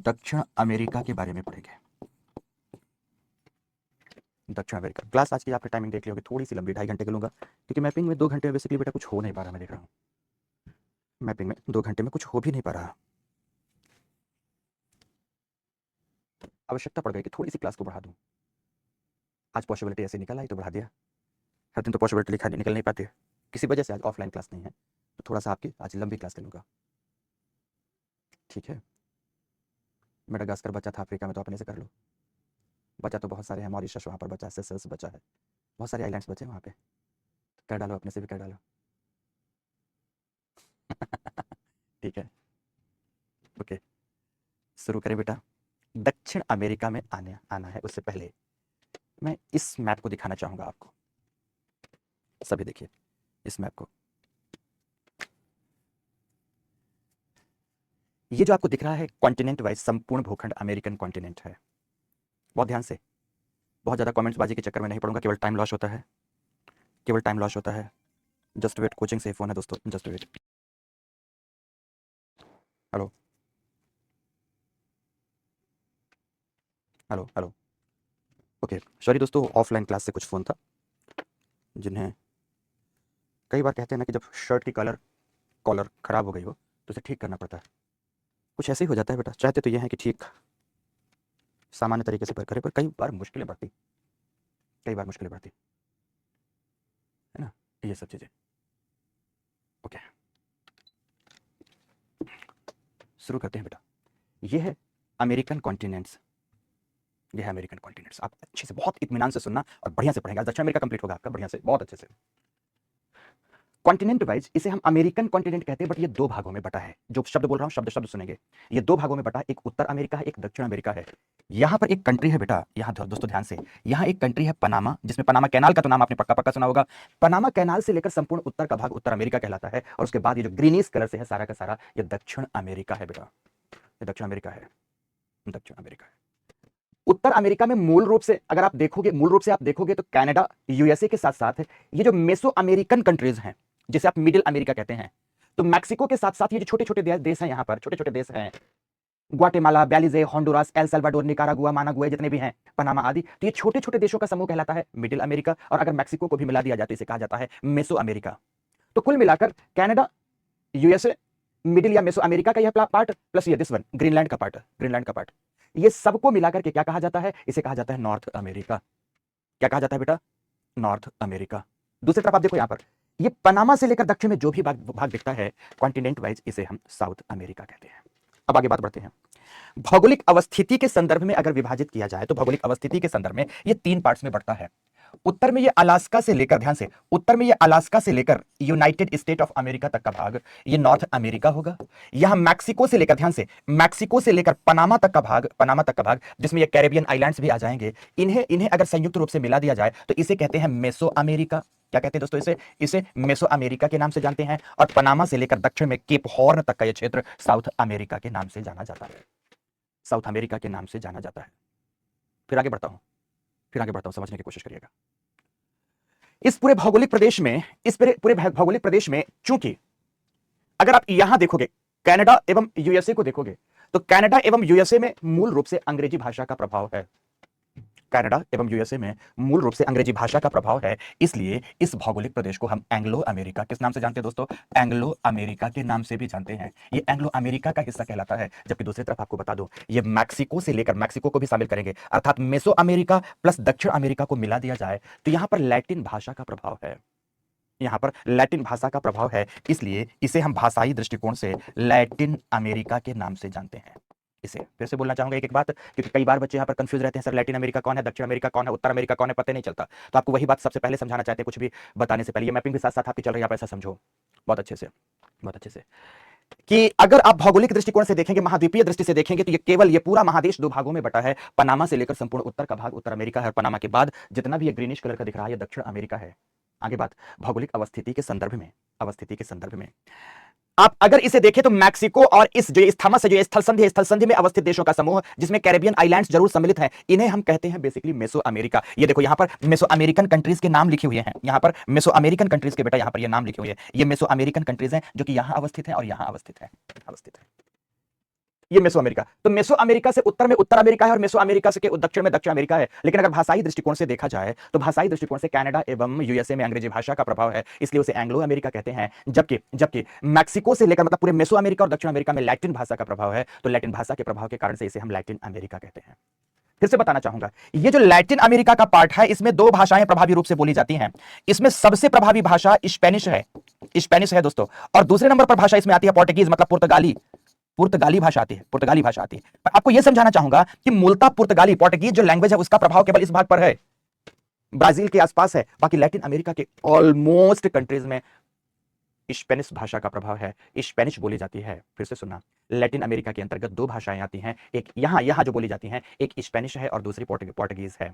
दक्षिण अमेरिका के बारे में पढ़ेंगे। दक्षिण अमेरिका क्लास आज की आपने टाइमिंग देख ली होगी, थोड़ी सी लंबी, 2.5 घंटे की लूंगा, क्योंकि मैपिंग में 2 घंटे में बेसिकली बेटा कुछ हो नहीं पा रहा। मैं देख रहा हूँ मैपिंग में 2 घंटे में कुछ हो भी नहीं पा रहा। आवश्यकता पड़ गई कि थोड़ी सी क्लास को बढ़ा दूं। आज पॉसिबिलिटी ऐसे निकल आई तो बढ़ा दिया। हर दिन तो पॉसिबिलिटी लिखा निकल नहीं पाती है, किसी वजह से आज ऑफलाइन क्लास नहीं है, तो थोड़ा सा आपकी आज लंबी क्लास ले लूंगा। ठीक है, मेडागास्कर बचा था अफ्रीका में, तो अपने से कर लो। बचा तो बहुत सारे हैं, मॉरिशस वहाँ पर बचा है, सेशल्स बचा है, बहुत सारे आइलैंड्स बचे हैं वहाँ पे, कर डालो, अपने से भी कर डालो। ठीक है, ओके, शुरू करें बेटा। दक्षिण अमेरिका में आना है उससे पहले मैं इस मैप को दिखाना चाहूंगा आपको। सभी देखिए इस मैप को। ये जो आपको दिख रहा है कॉन्टिनेंट वाइज संपूर्ण भूखंड अमेरिकन कॉन्टिनेंट है। बहुत ध्यान से, बहुत ज़्यादा कमेंट्स बाजी के चक्कर में नहीं पड़ूंगा, केवल टाइम लॉस होता है, केवल टाइम लॉस होता है। जस्ट वेट, कोचिंग से फोन है दोस्तों, just wait. Hello hello hello, okay sorry दोस्तों, ऑफलाइन क्लास से कुछ फ़ोन था। जिन्हें कई बार कहते हैं ना कि जब शर्ट की कॉलर ख़राब हो गई हो तो उसे ठीक करना पड़ता है, कुछ ऐसे ही हो जाता है बेटा। चाहते तो ये है कि ठीक सामान्य तरीके से करें, पर कई बार मुश्किलें बढ़ती, कई बार मुश्किलें बढ़ती है ना, ये सब चीज़ें। ओके, शुरू करते हैं बेटा। ये है अमेरिकन कॉन्टिनेंट्स, ये है अमेरिकन कॉन्टिनेंट्स। आप अच्छे से बहुत इत्मीनान से सुनना और बढ़िया से पढ़ेंगे। दक्षिण अमेरिका कंप्लीट होगा आपका बढ़िया से, बहुत अच्छे से। कॉन्टिनेंट वाइज इसे हम अमेरिकन कॉन्टिनेंट कहते हैं, बट ये 2 भागों में बटा है। जो शब्द बोल रहा हूँ शब्द शब्द सुनेंगे, ये 2 भागों में बटा है। एक उत्तर अमेरिका है, एक दक्षिण अमेरिका है। यहाँ पर एक कंट्री है बेटा, यहाँ दोस्तों ध्यान से, यहाँ एक कंट्री है पनामा, जिसमें पनामा कैनाल का तो नाम आपने पक्का पक्का सुना होगा। पनामा कैनाल से लेकर संपूर्ण उत्तर का भाग उत्तर अमेरिका कहलाता है, और उसके बाद ये जो ग्रीनिश कलर से है सारा का सारा, ये दक्षिण अमेरिका है बेटा, ये दक्षिण अमेरिका है, दक्षिण अमेरिका है। उत्तर अमेरिका में मूल रूप से अगर आप देखोगे, मूल रूप से आप देखोगे तो कनाडा, यूएसए के साथ साथ ये जो मेसो अमेरिकन कंट्रीज हैं, जिसे आप मिडिल अमेरिका कहते हैं, तो मैक्सिको के साथ साथ ये जो छोटे छोटे देश हैं, यहाँ पर छोटे छोटे देश हैं, Guatemala, Belize, Honduras, El Salvador, Nicaragua, Managua, जितने भी हैं, पनामा आदि, तो ये छोटे छोटे देशों का समूह कहलाता है मिडिल अमेरिका। और अगर मैक्सिको को भी मिला दिया जाए तो इसे कहा जाता है मेसो अमेरिका। तो कुल मिलाकर कनाडा, यूएसए, मिडिल या मेसो अमेरिका का यह पार्ट प्लस ये दिस वन ग्रीनलैंड का पार्ट, ग्रीनलैंड का पार्ट, ये सबको मिलाकर के क्या कहा जाता है? इसे कहा जाता है नॉर्थ अमेरिका। क्या कहा जाता है बेटा? North America. दूसरी तरफ आप देखो, यहां पर ये पनामा से लेकर दक्षिण में जो भी भाग दिखता है कॉन्टिनेंट वाइज, इसे हम साउथ अमेरिका कहते हैं। अब आगे बात बढ़ते हैं। भौगोलिक अवस्थिति के संदर्भ में अगर विभाजित किया जाए तो भौगोलिक अवस्थिति के संदर्भ में ये 3 पार्ट्स में बढ़ता है। उत्तर में ये अलास्का से लेकर, ध्यान से, उत्तर में ये अलास्का से लेकर यूनाइटेड स्टेट ऑफ अमेरिका तक का भाग, ये नॉर्थ अमेरिका होगा। यहां मैक्सिको से लेकर, ध्यान से, मैक्सिको से लेकर पनामा तक का भाग, पनामा तक का भाग, जिसमें ये कैरेबियन आइलैंड्स भी आ जाएंगे, इन्हें इन्हें अगर संयुक्त रूप से मिला दिया जाए तो इसे कहते हैं मेसो अमेरिका। क्या कहते हैं दोस्तों? इसे मेसो अमेरिका के नाम से जानते हैं। और पनामा से लेकर दक्षिण में केप हॉर्न तक का यह क्षेत्र साउथ अमेरिका के नाम से जाना जाता है, साउथ अमेरिका के नाम से जाना जाता है। फिर आगे बढ़ता हूं, समझने की कोशिश करिएगा। इस पूरे भौगोलिक प्रदेश में, इस पूरे भौगोलिक प्रदेश में, चूंकि अगर आप यहां देखोगे कनाडा एवं यूएसए को देखोगे, तो कनाडा एवं यूएसए में मूल रूप से अंग्रेजी भाषा का प्रभाव है। कनाडा एवं यूएसए में मूल रूप से अंग्रेजी भाषा का प्रभाव है, इसलिए इस भौगोलिक प्रदेश को हम एंग्लो अमेरिका किस नाम से जानते हैं दोस्तों? एंग्लो अमेरिका के नाम से भी जानते हैं। ये एंग्लो अमेरिका का हिस्सा कहलाता है। जबकि दूसरी तरफ आपको बता दूं, ये मैक्सिको से लेकर, मैक्सिको को भी शामिल करेंगे, अर्थात मेसो अमेरिका प्लस दक्षिण अमेरिका को मिला दिया जाए तो यहां पर लैटिन भाषा का प्रभाव है, यहां पर लैटिन भाषा का प्रभाव है, इसलिए इसे हम भाषाई दृष्टिकोण से लैटिन अमेरिका के नाम से जानते हैं। इसे फिर से बोलना चाहूंगा एक एक बात, क्योंकि कई बार बच्चे यहां पर कंफ्यूज रहते हैं, सर लैटिन अमेरिका कौन है, दक्षिण अमेरिका कौन है, उत्तर अमेरिका कौन है, पता नहीं चलता। तो आपको वही बात सबसे पहले समझाना चाहते हैं, कुछ भी बताने से पहले। ये मैपिंग भी साथ साथ आपकी चल रही है, आप ऐसा समझो बहुत अच्छे से, बहुत अच्छे से, कि अगर आप भौगोलिक दृष्टिकोण से देखेंगे, महाद्वीपीय दृष्टि से देखेंगे, तो ये केवल ये पूरा महादेश 2 भागों में बटा है। पनामा से लेकर संपूर्ण उत्तर का भाग उत्तर अमेरिका है, और पनामा के बाद जितना भी ये ग्रीनिश कलर का दिख रहा है, ये दक्षिण अमेरिका है। आगे बात भौगोलिक अवस्थिति के संदर्भ में, अवस्थिति के संदर्भ में आप अगर इसे देखें तो मैक्सिको और इस जो थॉमस है, जो स्थल संधि में अवस्थित देशों का समूह, जिसमें कैरेबियन आइलैंड्स जरूर सम्मिलित हैं, इन्हें हम कहते हैं बेसिकली मेसो अमेरिका। ये देखो यहां पर मेसो अमेरिकन कंट्रीज के नाम लिखे हुए हैं, यहां पर मेसो अमेरिकन कंट्रीज के बेटा यहां पर ये नाम लिखे हुए हैं। ये मेसो अमेरिकन कंट्रीज हैं जो कि यहां अवस्थित हैं और यहां अवस्थित है, अवस्थित है। ये मेसो अमेरिका। तो मेसो अमेरिका से उत्तर में उत्तर अमेरिका है और मेसो अमेरिका से के दक्षिण में दक्षिण अमेरिका है। लेकिन अगर भाषाई दृष्टिकोण से देखा जाए तो भाषाई दृष्टिकोण से कनाडा एवं यूएसए में अंग्रेजी भाषा का प्रभाव है, इसलिए उसे एंग्लो अमेरिका कहते हैं। जबकि जबकि मैक्सिको से लेकर मतलब पूरे मेसो अमेरिका और दक्षिण अमेरिका में लैटिन भाषा का प्रभाव है, तो लैटिन भाषा के प्रभाव के कारण से इसे हम लैटिन अमेरिका कहते हैं। फिर से बताना चाहूंगा, ये जो लैटिन अमेरिका का पार्ट है इसमें दो भाषाएं प्रभावी रूप से बोली जाती हैं। इसमें सबसे प्रभावी भाषा स्पेनिश है दोस्तों, और दूसरे नंबर पर भाषा इसमें आती है पोर्टुगीज मतलब पुर्तगाली भाषा आती है, पुर्तगाली भाषा आती है। मैं आपको यह समझाना चाहूंगा कि मूलतः पुर्तगाली पोर्टुगीज जो लैंग्वेज है उसका प्रभाव केवल इस भाग पर है, ब्राजील के आसपास है। बाकी लैटिन अमेरिका के ऑलमोस्ट कंट्रीज में स्पेनिश भाषा का प्रभाव है, स्पेनिश बोली जाती है। फिर से सुनना, लैटिन अमेरिका के अंतर्गत दो भाषाएं आती हैं, एक यहां जो बोली जाती हैं, एक स्पेनिश है और दूसरी पोर्टुगीज है।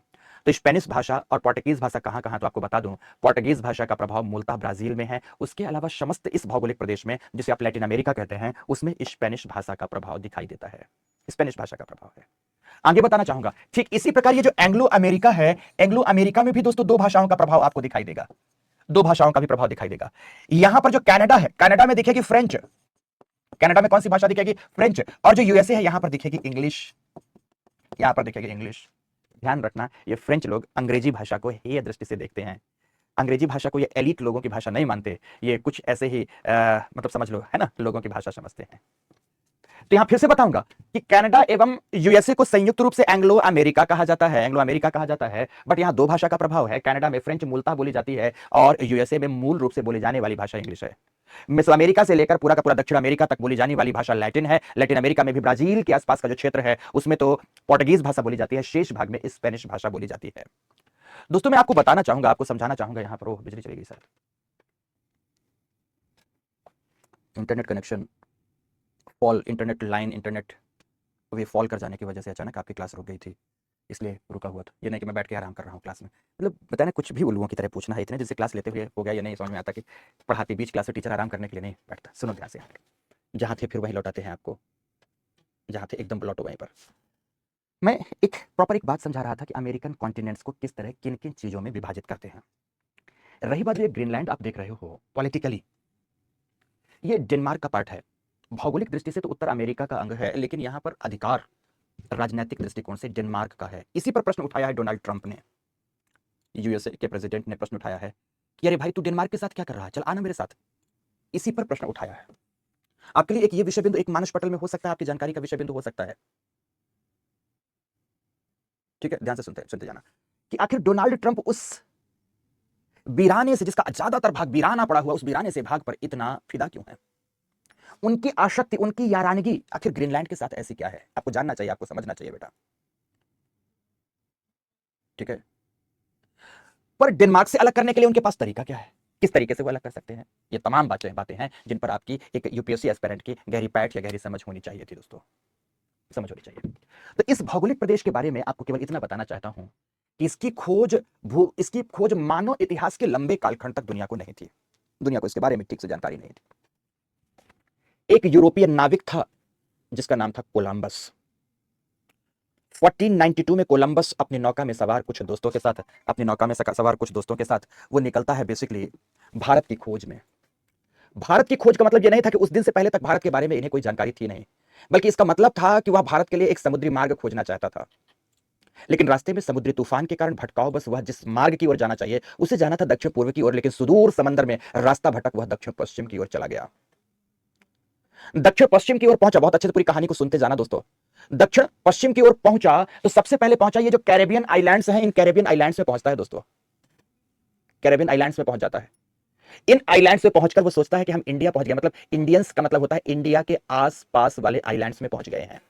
तो स्पेनिश भाषा और पोर्टुगीज भाषा कहां कहां, तो आपको बता दूं, पोर्टुगीज भाषा का प्रभाव मूलतः ब्राजील में है। उसके अलावा समस्त इस भौगोलिक प्रदेश में जिसे आप लैटिन अमेरिका कहते हैं उसमें स्पेनिश भाषा का प्रभाव दिखाई देता है, स्पेनिश भाषा का प्रभाव है। आगे बताना चाहूंगा, ठीक इसी प्रकार ये जो एंग्लो अमेरिका है, एंग्लो अमेरिका में भी दोस्तों दो भाषाओं का प्रभाव आपको दिखाई देगा, दो भाषाओं का भी प्रभाव दिखाई देगा। यहां पर जो कनाडा है, कनाडा में दिखेगी फ्रेंच, कनाडा में कौन सी भाषा दिखेगी, फ्रेंच। और जो यूएसए है यहां पर दिखेगी इंग्लिश, यहां पर दिखेगी इंग्लिश। ध्यान रखना, ये फ्रेंच लोग अंग्रेजी भाषा को हेय दृष्टि से देखते हैं, अंग्रेजी भाषा को ये एलीट लोगों की भाषा नहीं मानते, ये कुछ ऐसे ही मतलब समझ लो है ना, लोगों की भाषा समझते हैं। तो यहां फिर से बताऊंगा कि कनाडा एवं यूएसए को संयुक्त रूप से एंग्लो अमेरिका कहा जाता है, एंग्लो अमेरिका कहा जाता है। बट यहां दो भाषा का प्रभाव है, कनाडा में फ्रेंच मूलतः बोली जाती है और यूएसए में मूल रूप से बोली जाने वाली भाषा इंग्लिश है। मिस अमेरिका से लेकर पूरा का पूरा दक्षिण अमेरिका तक बोली जाने वाली भाषा लैटिन है। लैटिन अमेरिका में भी ब्राजील के आसपास का जो क्षेत्र है उसमें तो पोर्टुगीज भाषा बोली जाती है, शेष भाग में स्पेनिश भाषा बोली जाती है। दोस्तों मैं आपको बताना चाहूंगा, आपको समझाना चाहूंगा, यहां पर बिजली चली गई sir, internet connection fall, internet line, internet वे फॉल कर जाने की वजह से अचानक आपकी क्लास रुक गई थी, इसलिए रुका हुआ था। ये नहीं कि मैं बैठ के आराम कर रहा हूँ क्लास में, मतलब बताना कुछ भी उल्लुओं की तरह पूछना है, इतने दिन से क्लास लेते हुए हो गया, ये नहीं समझ में आता कि पढ़ाते बीच क्लास में टीचर आराम करने के लिए नहीं बैठता। सुनो ध्यान से, जहाँ थे फिर वहीं लौटाते हैं आपको, जहाँ थे एकदम लौटो वहीं पर। मैं एक प्रॉपर एक बात समझा रहा था कि अमेरिकन कॉन्टिनेंट्स को किस तरह किन किन चीज़ों में विभाजित करते हैं। रही बात ये ग्रीनलैंड आप देख रहे हो, पॉलिटिकली ये डेनमार्क का पार्ट है, भौगोलिक दृष्टि से तो उत्तर अमेरिका का अंग है, लेकिन यहाँ पर अधिकार राजनीतिक दृष्टिकोण से डेनमार्क का है। इसी पर प्रश्न उठाया है डोनाल्ड ट्रंप ने, यूएसए के प्रेसिडेंट ने प्रश्न उठाया है कि अरे भाई तू डेनमार्क के साथ क्या कर रहा है, चल आना मेरे साथ। इसी पर प्रश्न उठाया है। आपके लिए एक ये विषय बिंदु एक मानस पटल में हो सकता है, आपकी जानकारी का विषय बिंदु हो सकता है। ठीक है, ध्यान से सुनते सुनते जाना कि आखिर डोनाल्ड ट्रंप उस वीराने से, जिसका ज्यादातर भाग वीराना पड़ा हुआ, उस वीराने से भाग पर इतना फिदा क्यों है। उनकी आसक्ति, उनकी यारानगी आखिर ग्रीनलैंड के साथ ऐसी क्या है, आपको जानना चाहिए, आपको समझना चाहिए बेटा। ठीक है, पर डेनमार्क से अलग करने के लिए उनके पास तरीका क्या है, किस तरीके से वो अलग कर सकते हैं, ये तमाम बातें हैं जिन पर आपकी एक यूपीएससी एस्पिरेंट की गहरी पैठ या गहरी समझ होनी चाहिए थी दोस्तों, समझ होनी चाहिए। तो इस भौगोलिक प्रदेश के बारे में आपको केवल इतना बताना चाहता हूं कि इसकी खोज मानव इतिहास के लंबे कालखंड तक दुनिया को नहीं थी, दुनिया को इसके बारे में ठीक से जानकारी नहीं थी। एक यूरोपियन नाविक था जिसका नाम था कोलंबस। 1492 में कोलंबस अपनी नौका में सवार कुछ दोस्तों के साथ, अपनी नौका में सवार कुछ दोस्तों के साथ वो निकलता है बेसिकली भारत की खोज में। भारत की खोज का मतलब ये नहीं था कि उस दिन से पहले तक भारत के बारे में इन्हें कोई जानकारी थी, नहीं, बल्कि इसका मतलब था कि वह भारत के लिए एक समुद्री मार्ग खोजना चाहता था। लेकिन रास्ते में समुद्री तूफान के कारण भटकाव बस वह जिस मार्ग की ओर जाना चाहिए उसे जाना था दक्षिण पूर्व की ओर, लेकिन सुदूर समंदर में रास्ता भटक वह दक्षिण पश्चिम की ओर चला गया। दक्षिण पश्चिम की ओर पहुंचा, बहुत अच्छे से पूरी कहानी को सुनते जाना दोस्तों। दक्षिण पश्चिम की ओर पहुंचा तो सबसे पहले पहुंचा ये जो कैरेबियन आइलैंड्स हैं, इन कैरेबियन आइलैंड्स में पहुंचता है दोस्तों, कैरेबियन आइलैंड्स में पहुंच जाता है। इन आइलैंड्स में पहुंचकर वो सोचता है कि हम इंडिया पहुंच गए, मतलब इंडियंस का मतलब होता है इंडिया के आसपास वाले आइलैंड्स में पहुंच गए हैं,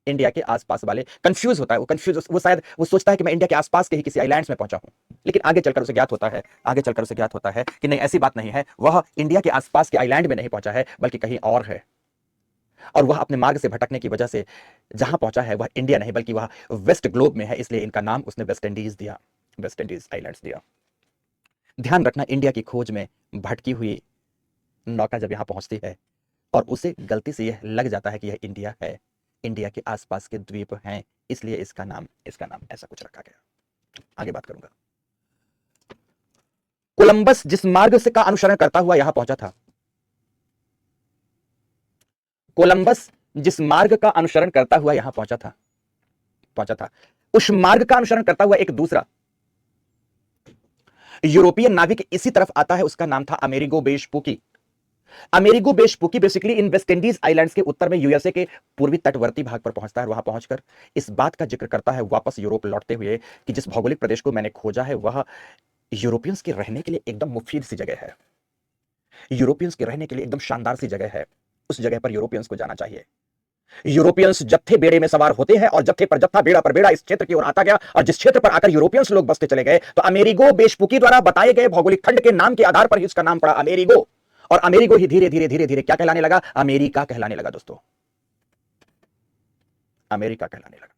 इंडिया के आसपास वाले। कंफ्यूज होता है वो शायद वो सोचता है कि मैं इंडिया के आसपास के ही किसी आइलैंड्स में पहुंचा हूं, लेकिन आगे चलकर उसे ज्ञात होता है कि नहीं, ऐसी बात नहीं है, वह इंडिया के आसपास के आइलैंड में नहीं पहुंचा है बल्कि कहीं और है। और वह अपने मार्ग से भटकने की वजह से जहां पहुंचा है वह इंडिया नहीं बल्कि वह वेस्ट ग्लोब में है, इसलिए इनका नाम उसने वेस्ट इंडीज दिया, वेस्ट इंडीज आइलैंड्स दिया। ध्यान रखना, इंडिया की खोज में भटकी हुई नौका जब यहां पहुंचती है और उसे गलती से यह लग जाता है कि यह इंडिया है, इंडिया के आसपास के द्वीप हैं, इसलिए इसका नाम ऐसा कुछ रखा गया। आगे बात करूंगा। कोलंबस जिस मार्ग से का अनुसरण करता हुआ यहां पहुंचा था, कोलंबस जिस मार्ग का अनुसरण करता हुआ यहां पहुंचा था, उस मार्ग का अनुसरण करता हुआ एक दूसरा यूरोपियन नाविक इसी तरफ आता है। उसका नाम था अमेरिगो वेस्पुकी। अमेरिगो वेस्पुकी बेसिकली इन वेस्ट इंडीज आइलैंड्स के उत्तर में यूएसए के पूर्वी तटवर्ती भाग पर पहुंचता है। वहां पहुंचकर इस बात का जिक्र करता है वापस यूरोप लौटते हुए कि जिस भौगोलिक प्रदेश को मैंने खोजा है वह यूरोपियंस के रहने के लिए एकदम मुफीद सी जगह है, यूरोपियंस के रहने के लिए एकदम शानदार सी जगह है, उस जगह पर यूरोपियंस को जाना चाहिए। यूरोपियंस जत्थे बेड़े में सवार होते हैं और जत्थे पर जत्था बेड़ा पर बेड़ा इस क्षेत्र की ओर आता गया, और जिस क्षेत्र पर आकर यूरोपियंस लोग बसते चले गए तो अमेरिगो वेस्पुकी द्वारा बताए गए भौगोलिक खंड के नाम के आधार पर ही इसका नाम पड़ा अमेरिगो, और अमेरिगो ही धीरे धीरे धीरे धीरे क्या कहलाने लगा? अमेरिका कहलाने लगा दोस्तों, अमेरिका कहलाने लगा।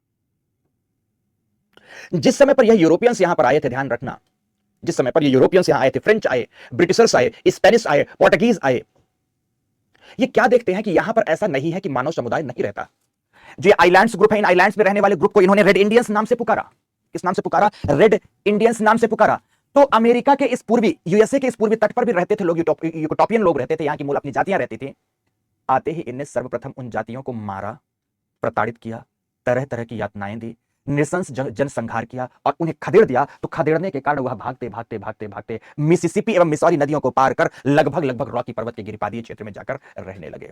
जिस समय पर यह यूरोपियंस यहां पर आए थे, ध्यान रखना, जिस समय पर ये यूरोपियंस यहां आए थे, फ्रेंच आए, ब्रिटिशर्स आए, स्पेनिश आए, पोर्टुगीज आए, ये क्या देखते हैं कि यहां पर ऐसा नहीं है कि मानव समुदाय नहीं रहता। जो आइलैंड्स ग्रुप है, इन आइलैंड्स में रहने वाले ग्रुप को इन्होंने रेड इंडियंस नाम से पुकारा। किस नाम से पुकारा? रेड इंडियंस नाम से पुकारा। तो अमेरिका के इस पूर्वी, यूएसए के इस पूर्वी तट पर भी रहते थे लोग, यूटोपियन लोग रहते थे, यहां की मूल अपनी जातियां रहती थी। आते ही इनने सर्वप्रथम उन जातियों को मारा, प्रताड़ित किया, तरह तरह की यातनाएं दी, नृशंस जनसंहार किया और उन्हें खदेड़ दिया। तो खदेड़ने के कारण वह भागते भागते भागते भागते मिसिसिपी एवं मिसौरी नदियों को पार कर लगभग रॉकी पर्वत के गिरिपादीय क्षेत्र में जाकर रहने लगे।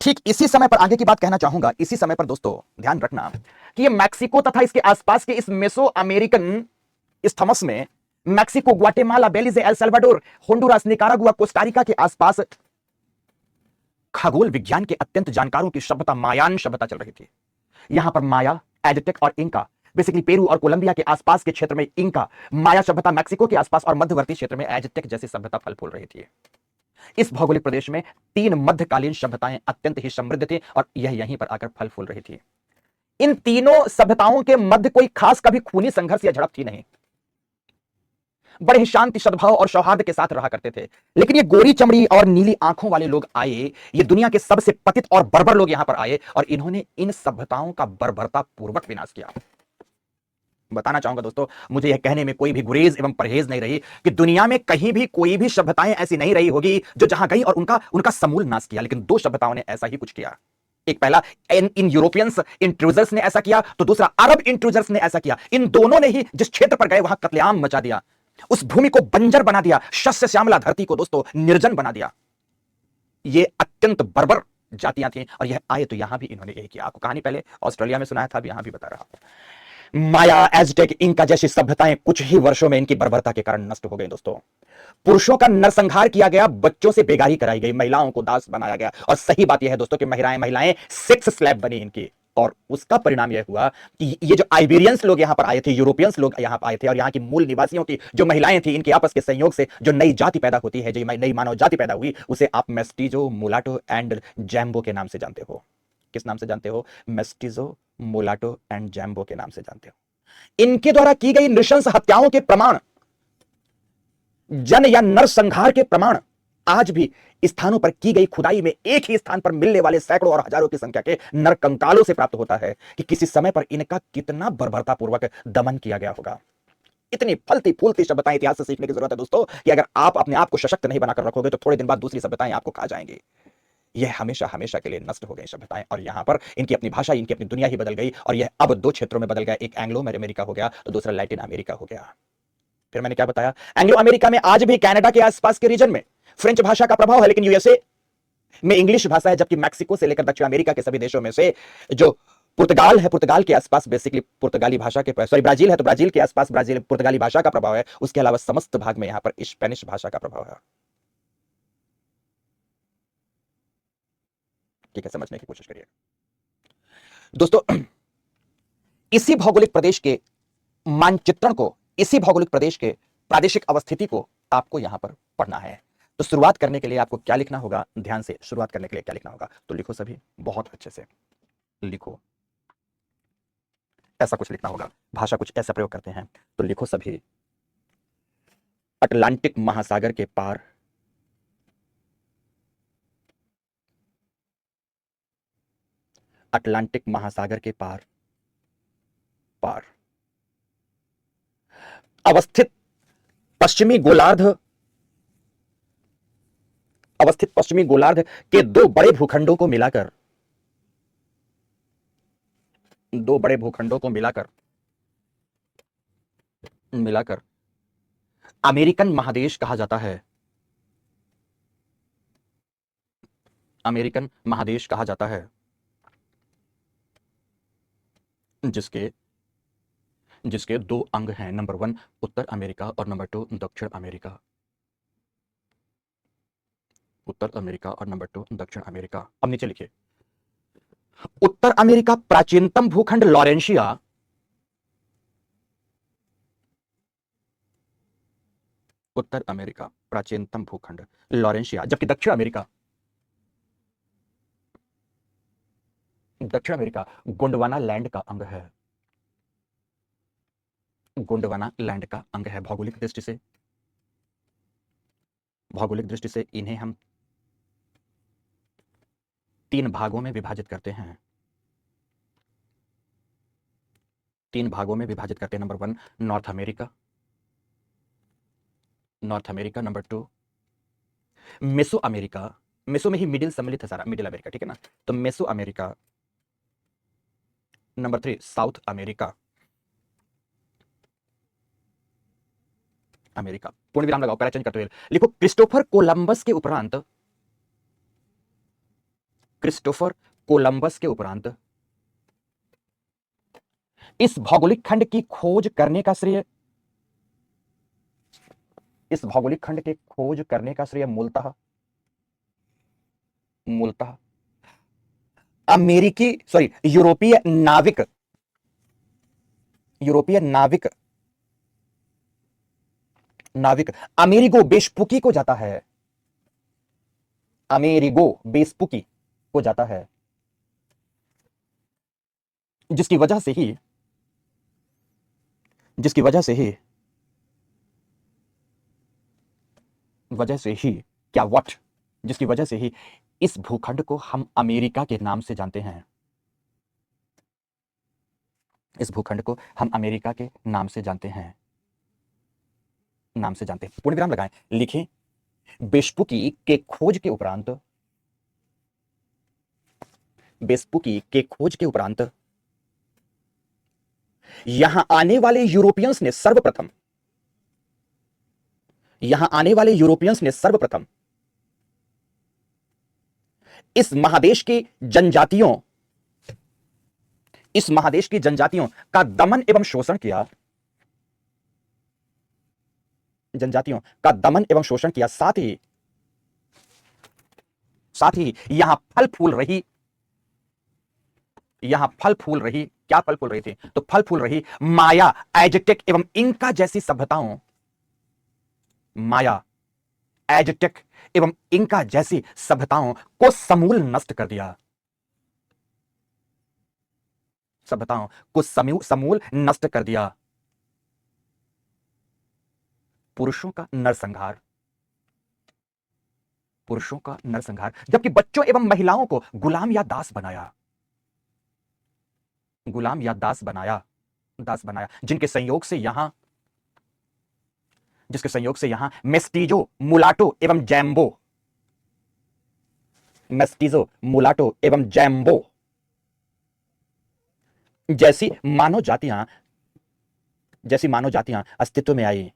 ठीक इसी समय पर आगे की बात कहना चाहूंगा, इसी समय पर दोस्तों ध्यान रखना कि ये मैक्सिको तथा इसके आसपास के इस मेसो अमेरिकन स्थमस में Mexico, Guatemala, Belize, El Salvador, Honduras, Nicaragua, Costa Rica के आसपास खगोल विज्ञान के अत्यंत जानकारों की सभ्यता, मायान सभ्यता चल रही थी। यहां पर माया, एज़टेक और इंका, बेसिकली पेरू और कोलंबिया के आसपास के क्षेत्र में इंका, माया सभ्यता मैक्सिको के आसपास और मध्यवर्ती क्षेत्र में एज़टेक जैसी सभ्यता फल फूल रही थी। इस भौगोलिक प्रदेश में 3 मध्यकालीन सभ्यताएं अत्यंत ही समृद्ध थी और यह यहीं पर आकर फल फूल रही थी। इन तीनों सभ्यताओं के मध्य कोई खास कभी खूनी संघर्ष या झड़प थी नहीं, बड़े ही शांति, सद्भाव और सौहार्द के साथ रहा करते थे। लेकिन ये गोरी चमड़ी और नीली आंखों वाले लोग आए, ये दुनिया के सबसे पतित और बर्बर लोग यहां पर आए और इन्होंने इन सभ्यताओं का बर्बरता पूर्वक विनाश किया। बताना चाहूंगा दोस्तों, मुझे यह कहने में कोई भी गुरेज एवं परहेज नहीं रही कि दुनिया में कहीं भी कोई भी सभ्यताएं ऐसी नहीं रही होगी जो जहां गई और उनका समूल नाश किया, लेकिन 2 सभ्यताओं ने ऐसा ही कुछ किया। एक पहला इन यूरोपियंस इंट्रूजर्स ने ऐसा किया, तो दूसरा अरब इंट्रूजर्स ने ऐसा किया। इन दोनों ने ही जिस क्षेत्र पर गए वहां कत्लेआम मचा दिया, उस भूमि को बंजर बना दिया, शस्य श्यामला धरती को दोस्तों निर्जन बना दिया। ये अत्यंत बर्बर जातियां थी और यह आए तो यहां भी इन्होंने यही किया। आपको कहानी पहले ऑस्ट्रेलिया में सुनाया था, अब यहां भी बता रहा हूं। माया, एज़टेक, इंका जैसी सभ्यताएं कुछ ही वर्षों में इनकी बर्बरता के कारण नष्ट हो गई दोस्तों। पुरुषों का नरसंहार किया गया, बच्चों से बेगारी कराई गई, महिलाओं को दास बनाया गया। और सही बात यह है दोस्तों कि महिलाएं सेक्स स्लैव बनी इनकी, और उसका परिणाम यह हुआ कि ये जो आइबेरियंस लोग यहां पर आए थे, यूरोपियंस लोग यहां पर आए थे, और यहां की मूल निवासियों की जो महिलाएं थी, इनके आपस के संयोग से जो नई जाति पैदा होती है, जो नई मानव जाति पैदा हुई, उसे आप मेस्टिजो, मुलाटो एंड जैम्बो के नाम से जानते हो। किस नाम से जानते हो? मेस्टिजो, मुलाटो एंड जैम्बो के नाम से जानते हो। इनके द्वारा की गई नृशंस हत्याओं के प्रमाण, जन या नरसंहार के प्रमाण आज भी स्थानों पर की गई खुदाई में एक ही स्थान पर मिलने वाले सैकड़ों और हजारों की संख्या के नरकंकालों से प्राप्त होता है कि किसी समय पर इनका कितना बर्बरतापूर्वक दमन किया गया होगा। इतनी फलती फूलती सभ्यताएं इतिहास से सीखने की जरूरत है दोस्तों कि अगर आप अपने आप को सशक्त नहीं बनाकर रखोगे तो थोड़े दिन बाद दूसरी सभ्यताएं आपको खा जाएंगी। यह हमेशा हमेशा के लिए नष्ट हो गई सभ्यताएं, और यहां पर इनकी अपनी भाषा, इनकी अपनी दुनिया ही बदल गई, और यह अब 2 क्षेत्रों में बदल गया। एक एंग्लो अमेरिका हो गया तो दूसरा लैटिन अमेरिका हो गया। फिर मैंने क्या बताया? एंग्लो अमेरिका में आज भी कनाडा के आसपास के रीजन में फ्रेंच भाषा का प्रभाव है, लेकिन यूएसए में इंग्लिश भाषा है, जबकि मैक्सिको से लेकर दक्षिण अमेरिका के सभी देशों में से जो पुर्तगाल है, पुर्तगाल के आसपास बेसिकली पुर्तगाली भाषा के, सॉरी ब्राजील है तो ब्राजील के आसपास ब्राजील पुर्तगाली भाषा का प्रभाव है। उसके अलावा समस्त भाग में यहां पर स्पेनिश भाषा का प्रभाव है। ठीक है, समझने की कोशिश करिए दोस्तों। इसी भौगोलिक प्रदेश के मानचित्रण को, इसी भौगोलिक प्रदेश के प्रादेशिक अवस्थिति को आपको यहां पर पढ़ना है। तो शुरुआत करने के लिए आपको क्या लिखना होगा? ध्यान से, शुरुआत करने के लिए क्या लिखना होगा? तो लिखो सभी, बहुत अच्छे से लिखो। ऐसा कुछ लिखना होगा, भाषा कुछ ऐसा प्रयोग करते हैं, तो लिखो सभी, अटलांटिक महासागर के पार अटलांटिक महासागर के पार अवस्थित पश्चिमी गोलार्ध के 2 बड़े भूखंडों को मिलाकर दो बड़े भूखंडों को मिलाकर मिलाकर अमेरिकन महादेश कहा जाता है। अमेरिकन महादेश कहा जाता है, जिसके जिसके दो अंग हैं, नंबर 1 उत्तर अमेरिका और नंबर 2 दक्षिण अमेरिका। उत्तर अमेरिका और नंबर 2 दक्षिण अमेरिका। अब नीचे लिखिए, उत्तर अमेरिका प्राचीनतम भूखंड लॉरेंशिया, उत्तर अमेरिका प्राचीनतम भूखंड लॉरेंशिया, जबकि दक्षिण अमेरिका गोंडवाना लैंड का अंग है। गोंडवाना लैंड का अंग है। भौगोलिक दृष्टि से इन्हें हम 3 भागों में विभाजित करते हैं। 3 भागों में विभाजित करते हैं। Number 1 north America, number 2 meso America, meso में ही मिडिल सम्मिलित है सारा, मिडिल अमेरिका, ठीक है ना, तो meso America. Number 3 south America, पूर्ण विराम लगाओ, पैरा चेंज करते हुए लिखो, क्रिस्टोफर कोलंबस के उपरांत इस भौगोलिक खंड की खोज करने का श्रेय मूलतः अमेरिकी सॉरी यूरोपीय नाविक अमेरिगो वेस्पुकी को जाता है। अमेरिगो वेस्पुकी को जाता है, जिसकी वजह से ही जिसकी वजह से ही इस भूखंड को हम अमेरिका के नाम से जानते हैं। इस भूखंड को हम अमेरिका के नाम से जानते हैं। पूर्ण विराम लगाएं, लिखें, वेस्पुकी के खोज के उपरांत यहां आने वाले यूरोपियंस ने सर्वप्रथम इस महादेश की जनजातियों का दमन एवं शोषण किया। साथ ही यहां फल फूल रही क्या फल फूल रही थी? तो फल फूल रही माया, एज़टेक एवं इंका जैसी सभ्यताओं को समूल नष्ट कर दिया। पुरुषों का नरसंहार, जबकि बच्चों एवं महिलाओं को गुलाम या दास बनाया, जिनके संयोग से यहां मेस्टिजो, मुलाटो एवं जैम्बो जैसी मानव जातियां अस्तित्व में आई।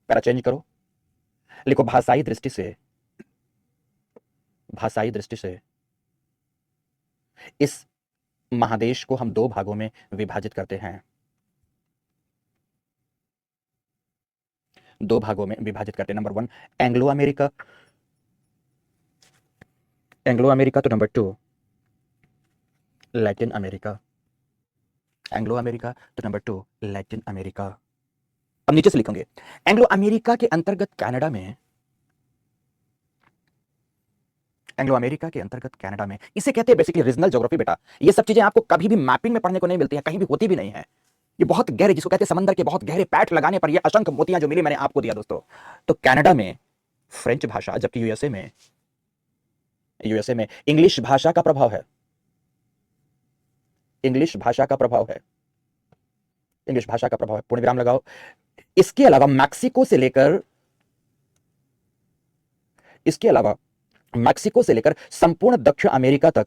पैरा चेंज करो, लिखो, भाषाई दृष्टि से इस महादेश को हम 2 भागों में विभाजित करते हैं। 2 भागों में विभाजित करते हैं। नंबर 1 एंग्लो अमेरिका, तो नंबर 2 लैटिन अमेरिका। अब नीचे से लिखेंगे, एंग्लो अमेरिका के अंतर्गत कनाडा में इसे कहते हैं बेसिकली रीजनल ज्योग्राफी। बेटा, ये सब चीजें आपको कभी भी मैपिंग में पढ़ने को नहीं मिलती है, कहीं भी होती भी नहीं है। ये बहुत गहरे, जिसको कहते हैं समंदर के बहुत गहरे पैठ लगाने पर ये असंख्य मोतियां जो मिली, मैंने आपको दिया दोस्तों। तो कनाडा में फ्रेंच भाषा, जबकि यूएसए में इंग्लिश भाषा का प्रभाव है। पूर्ण विराम लगाओ। इसके अलावा मैक्सिको से लेकर संपूर्ण दक्षिण अमेरिका तक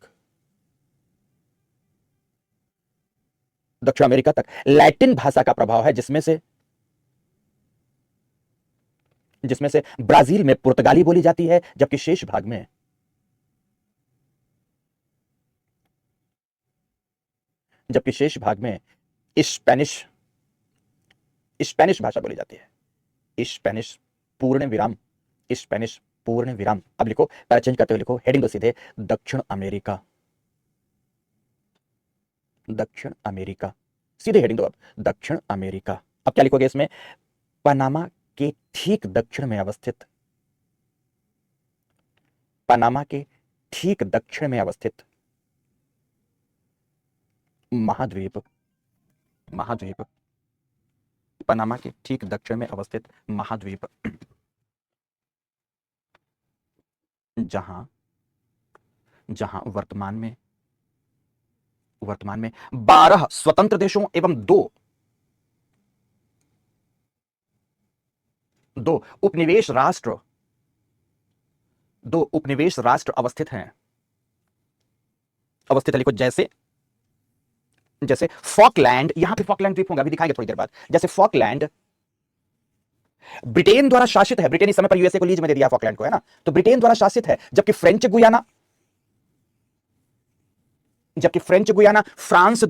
दक्षिण अमेरिका तक लैटिन भाषा का प्रभाव है, जिसमें से ब्राजील में पुर्तगाली बोली जाती है, जबकि शेष भाग में स्पेनिश स्पेनिश भाषा बोली जाती है। स्पेनिश पूर्ण विराम स्पेनिश पूर्ण विराम। अब लिखो, पहले चेंज करते हुए लिखो, हेडिंग दो सीधे, दक्षिण अमेरिका। दक्षिण अमेरिका, सीधे हेडिंग दो अब, दक्षिण अमेरिका। अब क्या लिखोगे इसमें, पनामा के ठीक दक्षिण में अवस्थित, पनामा के ठीक दक्षिण में अवस्थित महाद्वीप, महाद्वीप, पनामा के ठीक दक्षिण में अवस्थित महाद्वीप, जहां जहां वर्तमान में 12 स्वतंत्र देशों एवं दो उपनिवेश राष्ट्र अवस्थित हैं। लिखो, जैसे फॉकलैंड, यहां पे फॉकलैंड द्वीप होंगे, अभी दिखाएंगे थोड़ी देर बाद। जैसे फॉकलैंड ब्रिटेन द्वारा शासित है, ब्रिटेन इस समय पर यूएसए को लीज में दे दिया फॉकलैंड को, है ना, तो ब्रिटेन द्वारा शासित है। जबकि फ्रेंच गुयाना फ्रांस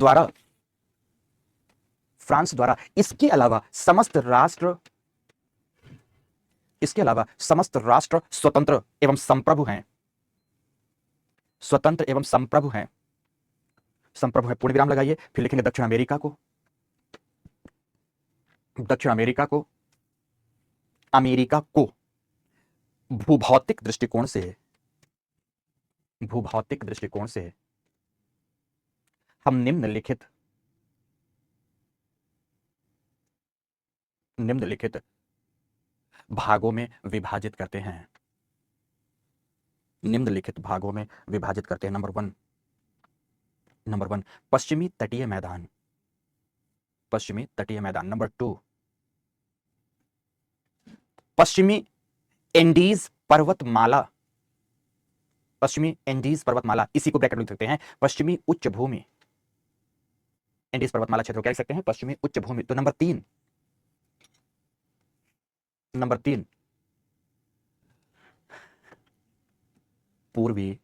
द्वारा इसके अलावा समस्त राष्ट्र स्वतंत्र एवं संप्रभु हैं, पूर्ण विराम लगाइए, फिर लिखेंगे दक्षिण अमेरिका को भूभौतिक दृष्टिकोण से हम निम्नलिखित भागों में विभाजित करते हैं। नंबर वन, पश्चिमी तटीय मैदान। नंबर टू, पश्चिमी एंडीज पर्वतमाला। इसी को ब्रैकेट में लिख सकते हैं, पश्चिमी उच्च भूमि। एंडीज पर्वतमाला क्षेत्र को क्या लिख सकते हैं, पश्चिमी उच्च भूमि। तो नंबर तीन, पूर्वी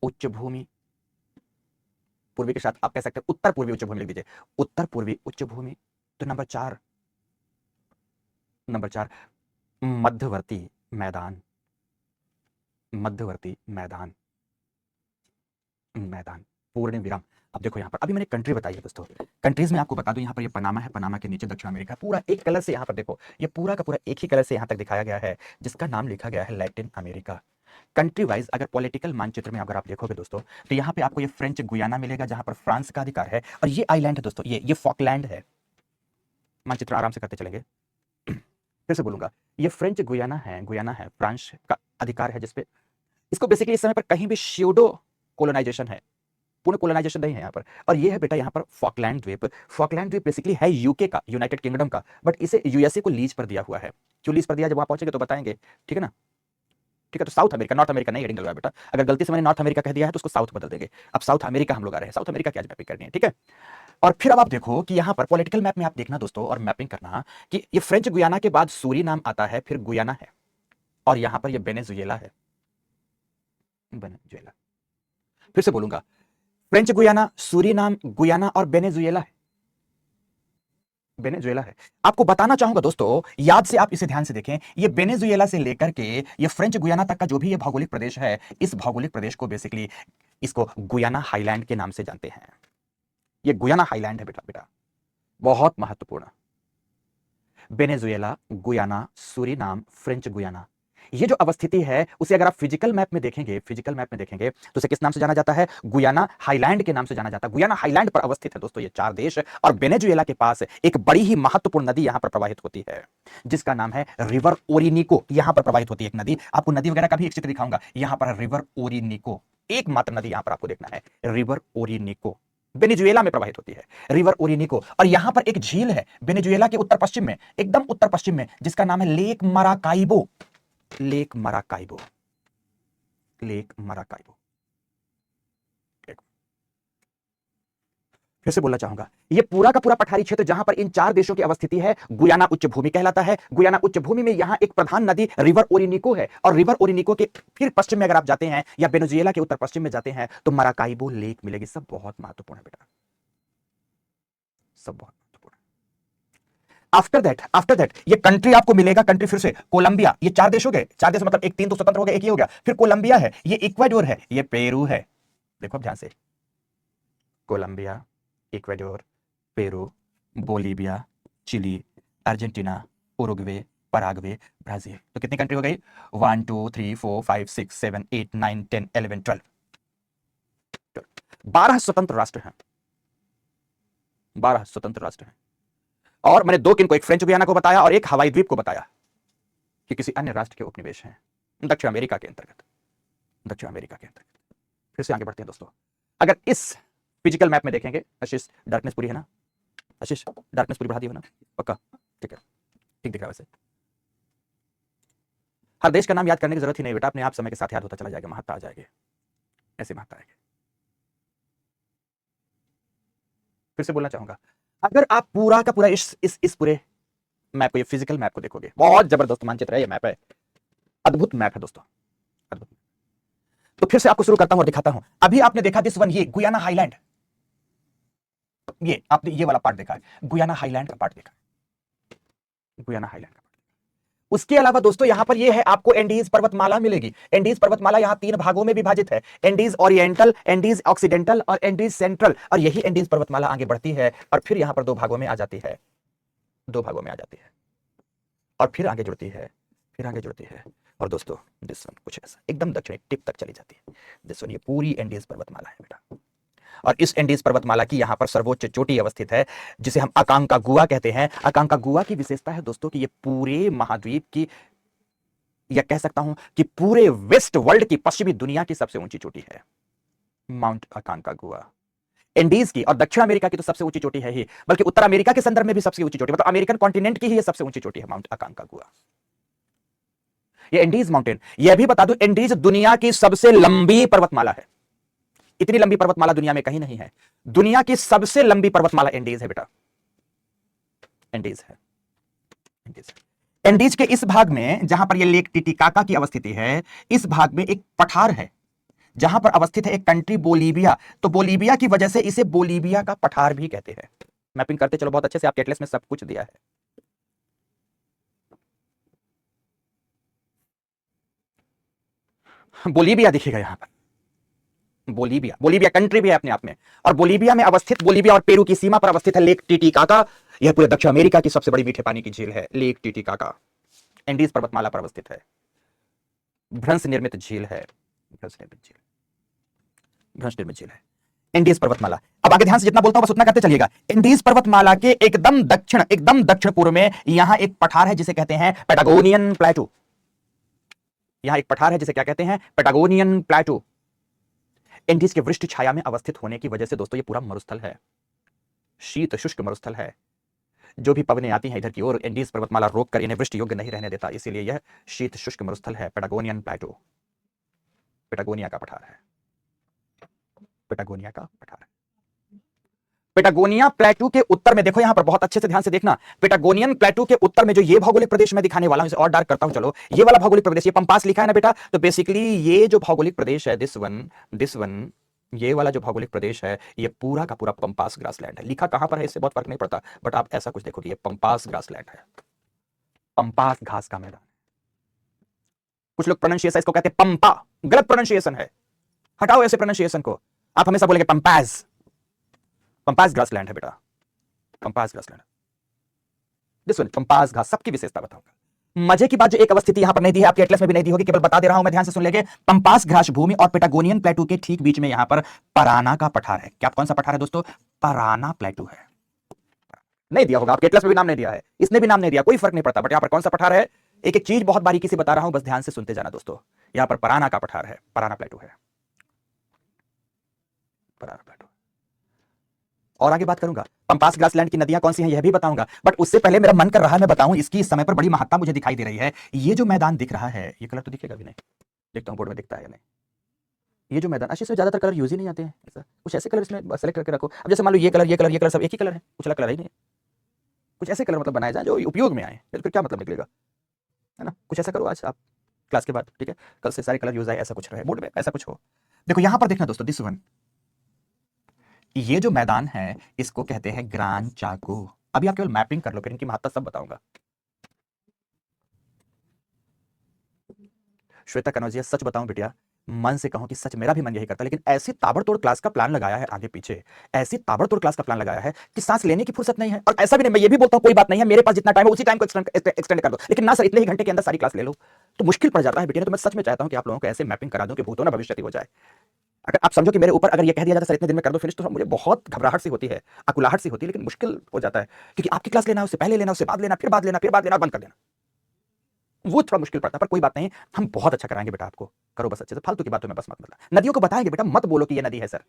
उच्च भूमि। पूर्वी के साथ आप कह सकते हैं उत्तर पूर्वी उच्च भूमि लिख दीजिए, उत्तर पूर्वी उच्च भूमि। तो नंबर चार, मध्यवर्ती मैदान। पूर्ण विराम। अब देखो यहाँ पर, अभी मैंने कंट्री बताई है दोस्तों, कंट्रीज में आपको बता दूं, यहाँ पर ये पनामा है, पनामा के नीचे दक्षिण अमेरिका, पूरा एक कलर से यहाँ पर देखो, ये पूरा का पूरा एक ही कलर से यहाँ तक दिखाया गया है, जिसका नाम लिखा गया है लैटिन अमेरिका। कंट्री वाइज अगर पॉलिटिकल मानचित्र में अगर आप देखोगे दोस्तों, तो यहाँ पे आपको ये फ्रेंच गुयाना मिलेगा, जहां पर फ्रांस का अधिकार है, और ये आइलैंड है दोस्तों, ये फॉकलैंड है। मानचित्र आराम से करते चलेंगे, फिर से बोलूंगा, ये फ्रेंच गुयाना है, फ्रांस का अधिकार है, जिसपे इसको बेसिकली इस समय पर कहीं भी श्यूडो कोलोनाइजेशन है, पूर्ण कोलोनाइजेशन नहीं है यहाँ पर। और ये है बेटा यहाँ पर फॉकलैंड द्वीप। फॉकलैंड द्वीप बेसिकली है यूके का, यूनाइटेड किंगडम का, बट इसे यूएसए को लीज पर दिया हुआ है। क्यों लीज पर दिया, जब वहां पहुंचेंगे तो बताएंगे, ठीक है ना। ठीक है, तो साउथ अमेरिका, नॉर्थ अमेरिका नहीं हेडिंग डलवा बेटा, अगर गलती से मैंने नॉर्थ अमेरिका कह दिया है तो उसको साउथ बदल देंगे। अब साउथ अमेरिका हम लोग आ रहे हैं, साउथ अमेरिका की आज मैपिंग करनी है, ठीक है। और फिर अब आप देखो कि यहाँ पर पॉलिटिकल मैप में आप देखना दोस्तों, और मैपिंग करना कि ये फ्रेंच गुयाना के बाद सूरीनाम आता है, फिर गुयाना है, और यहाँ पर ये वेनेजुएला है। वेनेजुएला, फिर से बोलूंगा, फ्रेंच गुयाना, सूरीनाम, गुयाना और वेनेजुएला है। आपको बताना चाहूंगा दोस्तों, याद से आप इसे ध्यान से देखें, ये वेनेजुएला से लेकर के ये फ्रेंच गुयाना तक का जो भी ये भौगोलिक प्रदेश है, इस भौगोलिक प्रदेश को बेसिकली इसको गुयाना हाईलैंड के नाम से जानते हैं। ये गुयाना हाईलैंड है बेटा, बहुत महत्वपूर्ण। Venezuela, Guyana, Suriname, French Guiana, ये जो अवस्थिति है उसे अगर आप फिजिकल मैप में देखेंगे तो उसे किस नाम से जाना जाता है, गुयाना हाईलैंड के नाम से जाना जाता है। गुयाना हाईलैंड पर अवस्थित है दोस्तों ये चार देश, और वेनेजुएला के पास एक बड़ी ही महत्वपूर्ण नदी यहां पर प्रवाहित होती है, जिसका नाम है रिवर ओरिनिको। यहां पर प्रवाहित होती है एक नदी, आपको नदी वगैरह का भी एक चित्र दिखाऊंगा, यहां पर रिवर ओरिनिको, एकमात्र नदी यहां पर आपको देखना है, रिवर ओरिनिको, वेनेजुएला में प्रवाहित होती है, रिवर ओरिनिको। और यहां पर एक झील है वेनेजुएला के उत्तर पश्चिम में, एकदम उत्तर पश्चिम में, जिसका नाम है लेक मराकाइबो। लेक मराकाइबो, फिर से बोलना चाहूंगा, ये पूरा का पूरा पठारी क्षेत्र जहां पर इन 4 देशों की अवस्थिति है, गुयाना उच्च भूमि कहलाता है। गुयाना उच्च भूमि में यहां एक प्रधान नदी रिवर ओरिनिको है, और रिवर ओरिनिको के फिर पश्चिम में अगर आप जाते हैं या वेनेजुएला के उत्तर पश्चिम में जाते हैं तो मराकाइबो लेक मिलेगी। सब बहुत महत्वपूर्ण है बेटा, सब बहुत महत्वपूर्ण है। आफ्टर दैट ये कंट्री आपको मिलेगा। कंट्री फिर से कोलंबिया, ये 4 देश हो गए। 4 देश मतलब एक 3 तो स्वतंत्र हो गए, एक ही हो गया। फिर कोलंबिया है, ये इक्वाडोर है, ये पेरू है। देखो अब ध्यान से, Colombia, Ecuador, Peru, Bolivia, Chile, Argentina, Uruguay, Paraguay, Brazil. तो कितनी कंट्री हो गई? 1 2 3 4 5 6 7 8 9 10 11 12 12 स्वतंत्र राष्ट्र हैं। 12 स्वतंत्र राष्ट्र हैं। और मैंने 2 किनको, एक फ्रेंच गुयाना को बताया और एक हवाई द्वीप को बताया कि किसी अन्य राष्ट्र के उपनिवेश हैं दक्षिण अमेरिका के अंतर्गत। दक्षिण अमेरिका के अंतर्गत। फिर से आगे बढ़ते हैं दोस्तों। अगर इस फिजिकल मैप में देखेंगे, आशीष डार्कनेस पूरी है ना? आशीष डार्कनेस पूरी बढ़ा दी हो ना? पक्का? ठीक है, ठीक दिख रहा है वैसे। हर देश का नाम याद करने की जरूरत ही नहीं बेटा, अपने आप समय के साथ याद होता चला जाएगा, महत्ता आ जाएगी, ऐसे महत्ता आएगी। फिर से बोलना चाहूंगा, अगर आप पूरा का पूरा इस पूरे मैप को, ये फिजिकल मैप को देखोगे, बहुत जबरदस्त मानचित्र है, ये मैप है, अद्भुत मैप है दोस्तों, अद्भुत। तो फिर से आपको शुरू करता हूं और दिखाता हूं। अभी आपने देखा दिस वन, ये गुयाना हाईलैंड, ये आपने ये वाला पार्ट देखा है, गुयाना हाईलैंड का पार्ट देखा है, गुयाना हाईलैंड का पार्ट। उसके अलावा दोस्तों यहां पर ये है, आपको एंडीज पर्वतमाला मिलेगी। एंडीज पर्वतमाला यहां 3 भागों में विभाजित है, एंडीज ओरिएंटल, एंडीज ऑक्सीडेंटल और एंडीज सेंट्रल। और यही एंडीज पर्वतमाला आगे बढ़ती है और फिर यहां पर 2 भागों में आ जाती है, 2 भागों में आ जाती है और फिर आगे जुड़ती है, फिर आगे जुड़ती है। और दोस्तों दिस वन कुछ ऐसा एकदम दक्षिणी टिप तक चली जाती है। दिस वन, ये पूरी एंडीज पर्वतमाला है बेटा। और इस एंडीज पर्वतमाला की यहां पर सर्वोच्च चोटी अवस्थित है, जिसे हम अकांकागुआ कहते हैं। अकांकागुआ की विशेषता है दोस्तों कि ये पूरे महाद्वीप की, या कह सकता हूं कि पूरे वेस्ट वर्ल्ड की, पश्चिमी दुनिया की सबसे ऊंची चोटी है माउंट अकांकागुआ। एंडीज की और दक्षिण अमेरिका की तो सबसे ऊंची चोटी है ही, बल्कि उत्तर अमेरिका के संदर्भ में भी सबसे ऊंची चोटी, मतलब अमेरिकन कॉन्टिनेंट की ही ये सबसे ऊंची चोटी है माउंट अकांकागुआ, ये एंडीज माउंटेन। यह भी बता दूं, एंडीज दुनिया की सबसे लंबी पर्वतमाला है। इतनी लंबी पर्वतमाला दुनिया में कहीं नहीं है। दुनिया की सबसे लंबी पर्वतमाला एंडीज है बेटा, एंडीज है, एंडीज है। एंडीज के इस भाग में जहां पर ये लेक टिटिकाका की अवस्थिति है, इस भाग में एक पठार है जहां पर अवस्थित है एक कंट्री बोलीविया। तो बोलीविया की वजह से इसे बोलीविया का पठार भी कहते हैं। मैपिंग करते चलो बहुत अच्छे से, आपके एटलस में सब कुछ दिया है। बोलीविया दिखेगा यहां पर, बोलीविया, बोलीविया कंट्री भी है अपने आप में। और बोलीविया में अवस्थित, बोलीविया और पेरू की सीमा पर अवस्थित है लेक टिटिकाका। यह पूरे दक्षिण अमेरिका की सबसे बड़ी मीठे पानी की झील है लेक टिटिकाका, एंडीज पर्वतमाला पर अवस्थित है। भ्रंश निर्मित झील है, भ्रंश निर्मित झील, भ्रंश निर्मित झील है एंडीज पर्वतमाला। अब आगे ध्यान से जितना बोलता हूं बस उतना करते चलिएगा। एंडीज पर्वतमाला के एकदम दक्षिण पूर्व में यहां एक पठार है जिसे कहते हैं पैटागोनियन प्लेटू। यहां एक पठार है जिसे क्या कहते हैं? पैटागोनियन प्लेटू। एंडीज के वृष्टि छाया में अवस्थित होने की वजह से दोस्तों ये पूरा मरुस्थल है, शीत शुष्क मरुस्थल है। जो भी पवनें आती हैं इधर की ओर, एंडीज पर्वतमाला रोककर इन्हें वृष्टि योग्य नहीं रहने देता, इसीलिए यह शीत शुष्क मरुस्थल है। पैटागोनियन प्लेटू, पैटागोनिया का पठार है, पैटागोनिया का पठार है। पैटागोनिया प्लेटू के उत्तर में देखो, यहां पर बहुत अच्छे से ध्यान से देखना, पैटागोनियन प्लेटू के उत्तर में जो ये भौगोलिक प्रदेश मैं दिखाने वाला हूं, इसे और डार्क करता हूं चलो। ये वाला भौगोलिक प्रदेश, ये पंपास लिखा है ना बेटा, तो बेसिकली ये जो भौगोलिक प्रदेश है, दिस वन, ये वाला जो भौगोलिक प्रदेश है, ये पूरा का पूरा पंपास ग्रासलैंड है। लिखा कहां पर है इससे बहुत फर्क नहीं पड़ता, बट आप ऐसा कुछ देखोगे, ये पंपास ग्रासलैंड है, पंपास घास का मैदान। कुछ लोग प्रोनाउंसिएशन इसको कहते हैं पंपा, गलत प्रोनाउंसिएशन है, हटाओ ऐसे प्रोनाउंसिएशन को। आप हमेशा बोलेंगे पंपास, पंपास ग्रासलैंड है बेटा, pampas grassland. This one pampas घास, सबकी विशेषता बताऊंगा। मजे की बात, जो एक अवस्थिति यहां पर नहीं दी है, आपके एटलस में भी नहीं दी होगी, केवल बता दे रहा हूं मैं, ध्यान से सुन लेंगे। पंपास घास भूमि और पैटागोनियन प्लेटू के ठीक बीच में यहां पर पराना का पठार है। क्या कौन सा पठार है दोस्तों? पराना प्लेटू है। नहीं दिया होगा आपके एटलस में भी नाम नहीं दिया है, इसने भी नाम नहीं दिया, कोई फर्क नहीं पड़ता, बट यहां पर कौन सा पठार है, एक एक चीज बहुत बारीकी से बता रहा हूं, बस ध्यान से सुनते जाना दोस्तों। यहां पर पराना का पठार है, पराना प्लेटू है, पराना प्लेटू। और आगे बात करूंगा, पंपास ग्रासलैंड की नदियां कौन सी हैं यह भी बताऊंगा, बट उससे पहले मेरा मन कर रहा है मैं बताऊं, इसकी इस समय पर बड़ी महत्ता मुझे दिखाई दे रही है। ये जो मैदान दिख रहा है, ये कलर तो दिखेगा भी नहीं, देखता हूं बोर्ड में दिखता है या नहीं, ये जो मैदान, अच्छा इसमें ज्यादातर कलर यूज ही नहीं आते हैं, ऐसा कुछ ऐसे कलर इसमें सेलेक्ट करके रखो। अब जैसे मान लो ये कलर, ये कलर, ये कलर सब एक ही कलर है, कुछ अलग कलर ही नहीं है। कुछ ऐसे कलर मतलब बनाए जाए जो उपयोग में आए, फिर क्या मतलब निकलेगा, है ना। कुछ ऐसा करो आज आप क्लास के बाद, ठीक है, कल से सारे कलर यूज आए, ऐसा कुछ रहे बोर्ड में, ऐसा कुछ हो। देखो यहां पर देखना दोस्तों, दिस वन, ये जो मैदान है इसको कहते हैं ग्रान चाको। अभी आप केवल मैपिंग कर लो, फिर इनकी महत्ता सब बताऊंगा। श्वेता कनौजिया, सच बताऊं बेटिया, मन से कहूं कि सच मेरा भी मन यही करता है, लेकिन ऐसी ताबड़तोड़ क्लास का प्लान लगाया है आगे पीछे, ऐसी ताबड़तोड़ क्लास का प्लान लगाया है कि सांस लेने की फुर्सत नहीं है। और ऐसा भी नहीं, मैं ये भी बोलता हूं कोई बात नहीं है, मेरे पास जितना टाइम है उसी टाइम को एक्सटेंड कर दो, लेकिन ना सर इतने ही घंटे के अंदर सारी क्लास ले लो, तो मुश्किल पड़ जाता है बेटिया। तो मैं सच में चाहता हूं कि आप लोगों को ऐसे मैपिंग करा दूं कि भूतो ना भविष्यति हो जाए। अगर आप समझो कि मेरे ऊपर अगर ये कह दिया जाता सर इतने दिन में कर दो फिनिश, तो मुझे बहुत घबराहट सी होती है, अकुलाहट सी होती है, लेकिन मुश्किल हो जाता है क्योंकि आपकी क्लास लेना, उससे पहले लेना, उससे बाद लेना, फिर बाद लेना, फिर बाद लेना, बंद कर देना, वो थोड़ा मुश्किल पड़ता है। पर कोई बात नहीं, हम बहुत अच्छा कराएंगे बेटा आपको, करो बस अच्छे से, फालतू की बातों में बस मत मतलब। नदियों को बताएंगे बेटा, मत बोलो कि ये नदी है सर,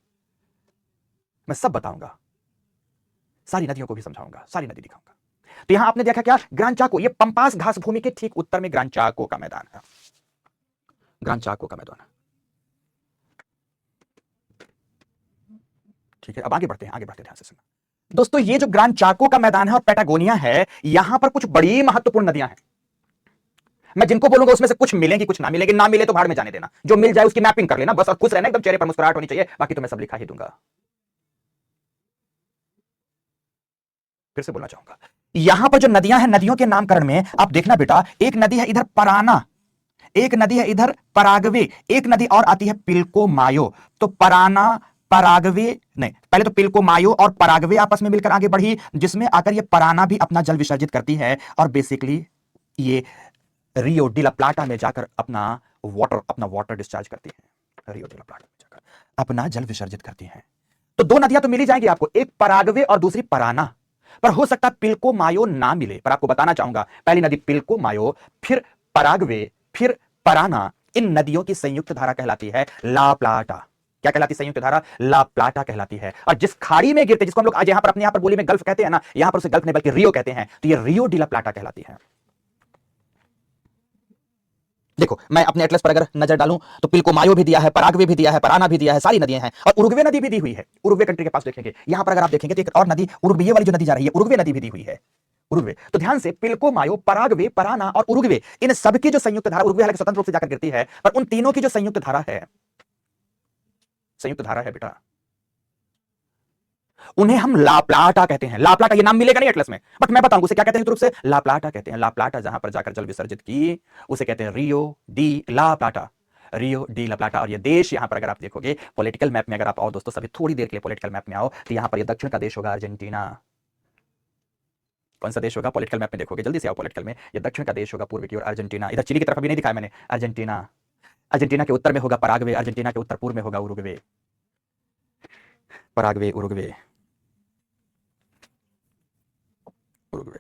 मैं सब बताऊंगा, सारी नदियों को भी समझाऊंगा, सारी नदी दिखाऊंगा। तो यहां आपने देखा क्या, ग्रान चाको, ये पंपास घास भूमि के ठीक उत्तर में ग्रान चाको का मैदान है, ग्रान चाको का मैदान है, ठीक है। अब आगे बढ़ते हैं, आगे बढ़ते हैं, ध्यान से सुनना दोस्तों। ये जो ग्रान चाको का मैदान है और पैटागोनिया है, यहां पर कुछ बड़ी महत्वपूर्ण नदियां हैं। मैं जिनको बोलूंगा उसमें से कुछ मिलेंगी, कुछ ना मिलेंगी, ना मिले तो भाड़ में जाने देना, जो मिल जाए उसकी मैपिंग कर लेना बस, और खुश रहना, एकदम चेहरे पर मुस्कुराहट होनी चाहिए, बाकी तो मैं सब लिखा ही दूंगा। फिर से बोलना चाहूंगा, यहां पर जो नदियां हैं, नदियों के नामकरण में आप देखना बेटा, एक नदी है इधर पराना, एक नदी है इधर परागवे, एक नदी और आती है पिल्को मायो। तो पराना, परागवे नहीं, पहले तो पिल्को मायो और परागवे आपस में मिलकर आगे बढ़ी, जिसमें आकर ये पराना भी अपना जल विसर्जित करती है, और बेसिकली ये रियो डी ला प्लाटा में जाकर अपना वाटर डिस्चार्ज करती है, रियो डी ला प्लाटा में जाकर अपना जल विसर्जित करती है। तो दो नदियां तो मिल ही जाएंगी आपको, एक परागवे और दूसरी पराना, पर हो सकता है पिल्को मायो ना मिले। पर आपको बताना चाहूंगा, पहली नदी पिल्को मायो, फिर परागवे, फिर पराना, इन नदियों की संयुक्त धारा कहलाती है ला प्लाटा। क्या कहलाती है संयुक्त धारा? ला प्लाटा कहलाती है। और जिस खाड़ी में गिरते, जिसको हम लोग आज यहां पर अपने यहां पर बोली में गल्फ कहते हैं ना, यहां पर उसे गल्फ नहीं बल्कि रियो कहते हैं, तो ये रियो डी ला प्लाटा कहलाती है। देखो मैं अपने एटलस पर अगर नजर डालूं तो पिल्कोमायो भी दिया है, पराग्वे भी दिया है, पराना भी दिया है, सारी नदियां हैं, और उरुग्वे नदी भी दी हुई है। उरुग्वे कंट्री के पास देखेंगे, यहां पर अगर आप देखेंगे तो एक और नदी उरुग्वे वाली जो नदी जा रही है, उरुग्वे नदी भी दी हुई है, उरुग्वे। तो ध्यान से, पिल्कोमायो, पराग्वे, पराना और उरुग्वे, इन सबकी जो संयुक्त धारा, उरुग्वे हालांकि स्वतंत्र रूप से जाकर गिरती है, पर उन तीनों की जो संयुक्त धारा है, संयुक्त धारा है बेटा, उन्हें हम लाप्लाटा कहते हैं। लाप्लाटा ये नाम मिलेगा नहीं एटलस में, बट मैं बताऊंगा उसे क्या कहते हैं, रूप से लाप्लाटा कहते हैं। लाप्लाटा जहां पर जाकर जल विसर्जित की उसे कहते हैं रियो डी ला प्लाटा, रियो डी ला प्लाटा। और ये देश यहां पर अगर आप देखोगे पॉलिटिकल मैप में, अगर आप आओ दोस्तों सभी थोड़ी देर के लिए पॉलिटिकल मैप में आओ, तो यहां पर ये दक्षिण का देश होगा अर्जेंटीना। कौन सा देश होगा पॉलिटिकल मैप में देखोगे, जल्दी से आओ पॉलिटिकल में, ये दक्षिण का देश होगा पूर्व की ओर अर्जेंटीना। इधर चिली की तरफ अभी नहीं दिखाया मैंने, अर्जेंटीना। अर्जेंटीना के उत्तर में होगा पराग्वे, अर्जेंटीना के उत्तर पूर्व में होगा उरुग्वे, पराग्वे, उरुग्वे, उरुग्वे।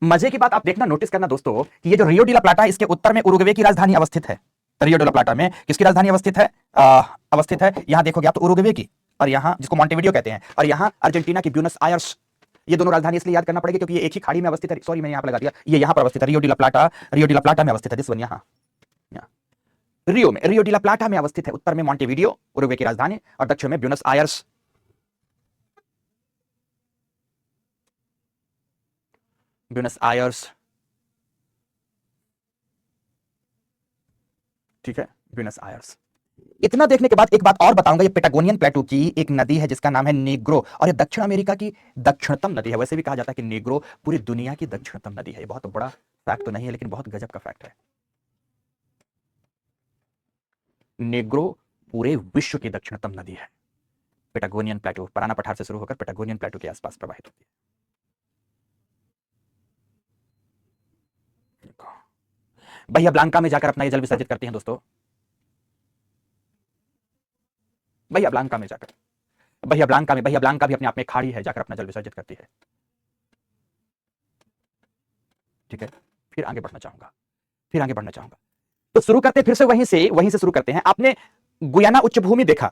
मजे की बात आप देखना, नोटिस करना दोस्तों कि ये जो रियो डी ला प्लाटा है, इसके उत्तर में उरुग्वे की राजधानी अवस्थित है। रियो डी ला प्लाटा में किसकी राजधानी अवस्थित है? अवस्थित है, यहां देखोगे आप तो उरुग्वे की, और यहां जिसको मॉन्टेविडियो कहते हैं, और यहां अर्जेंटीना की ब्यूनस आयर्स। ये दोनों राजधानी इसलिए याद करना पड़ेगी क्योंकि ये एक ही खाड़ी में अवस्थित है। सॉरी मैंने यहां पर लगा दिया, ये यहां पर अवस्थित है, रियो डी ला प्लाटा, रियो डी ला प्लाटा में अवस्थित है, दिस वन यहां रियो में, रियो डी ला प्लाटा में अवस्थित है। उत्तर में मॉन्टेविडियो उरुग्वे की राजधानी, और दक्षिण में ब्यूनस आयर्स, ब्यूनस आयर्स, ठीक है, ब्यूनस आयर्स। इतना देखने के बाद एक बात और बताऊंगा, ये पेटागोनियन प्लेटू की एक नदी है जिसका नाम है नीग्रो, और ये दक्षिण अमेरिका की दक्षिणतम नदी है। वैसे भी कहा जाता है कि नीग्रो पूरी दुनिया की दक्षिणतम नदी है। ये बहुत बड़ा फैक्ट तो नहीं है, लेकिन बहुत गजब का फैक्ट है। नीग्रो पूरे विश्व की दक्षिणतम नदी है। पेटागोनियन प्लेटू पराना पठार से शुरू होकर पेटागोनियन प्लेटू के आसपास प्रवाहित होती है। bahia ब्लांका में जाकर अपना ये जल विसर्जित करती हैं दोस्तों, bahia ब्लांका में जाकर, bahia ब्लांका में, bahia ब्लांका भी अपने आप में खाड़ी है, जाकर अपना जल विसर्जित करती है। ठीक है, फिर आगे बढ़ना चाहूंगा, फिर आगे बढ़ना चाहूंगा। तो शुरू करते हैं फिर से वहीं से शुरू करते हैं। आपने गुयाना उच्च भूमि देखा,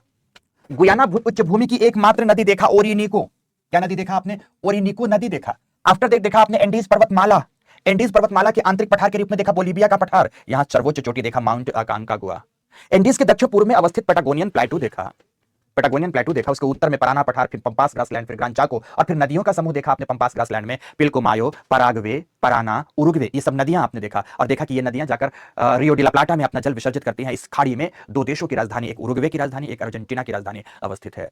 गुयाना उच्च भूमि की एकमात्र नदी देखा ओरिनिको। क्या नदी देखा आपने? ओरिनिको नदी देखा। आफ्टर देखा आपने एंडीज पर्वतमाला, एंडीज पर्वतमाला के आंतरिक पठार के रूप में देखा बोलीविया का पठार। यहां सर्वोच्च चोटी देखा माउंट अकांकागुआ, एंडीज के दक्षिण पूर्व में अवस्थित पैटागोनियन प्लेटू देखा, उसके उत्तर में पराना पठार, फिर पंपास ग्रासलैंड, फिर ग्रांड चाको, और फिर नदियों का समूह देखा आपने पंपास ग्रासलैंड में, पिल्कोमायो, पराग्वे, पराना, उरुग्वे, ये सब नदियां आपने देखा, और देखा कि ये नदियां जाकर रियो डी ला प्लाटा में अपना जल विसर्जित करती हैं। इस खाड़ी में दो देशों की राजधानी, एक उरुग्वे की राजधानी, एक अर्जेंटीना की राजधानी अवस्थित है।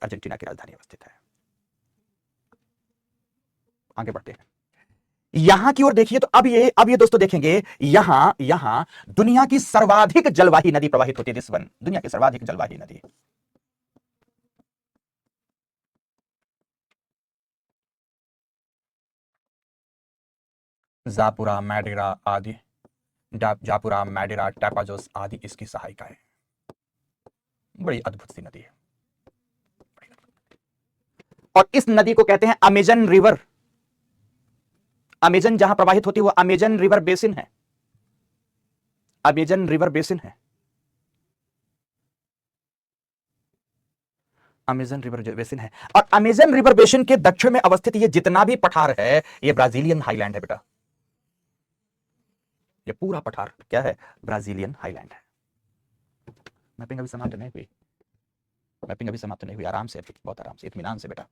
आगे बढ़ते हैं, यहां की ओर देखिए। तो अब ये दोस्तों देखेंगे, यहां दुनिया की सर्वाधिक जलवाही नदी प्रवाहित होती है। दिस वन, दुनिया की सर्वाधिक जलवाही नदी, जापुरा, मैडेरा आदि, जापुरा, मैडेरा, टैपाजोस आदि इसकी सहायिका है। बड़ी अद्भुत सी नदी है, और इस नदी को कहते हैं अमेजन रिवर। अमेजन जहां प्रवाहित होती है वो अमेजन रिवर बेसिन है, अमेजन रिवर बेसिन है, अमेजन रिवर बेसिन है। और अमेजन रिवर बेसिन के दक्षिण में अवस्थित ये जितना भी पठार है, ये ब्राजीलियन हाईलैंड है बेटा। ये पूरा पठार क्या है? ब्राजीलियन हाईलैंड है। मैपिंग अभी समाप्त नहीं हुई, आराम से, बहुत आराम से, इत्मीनान से बेटा,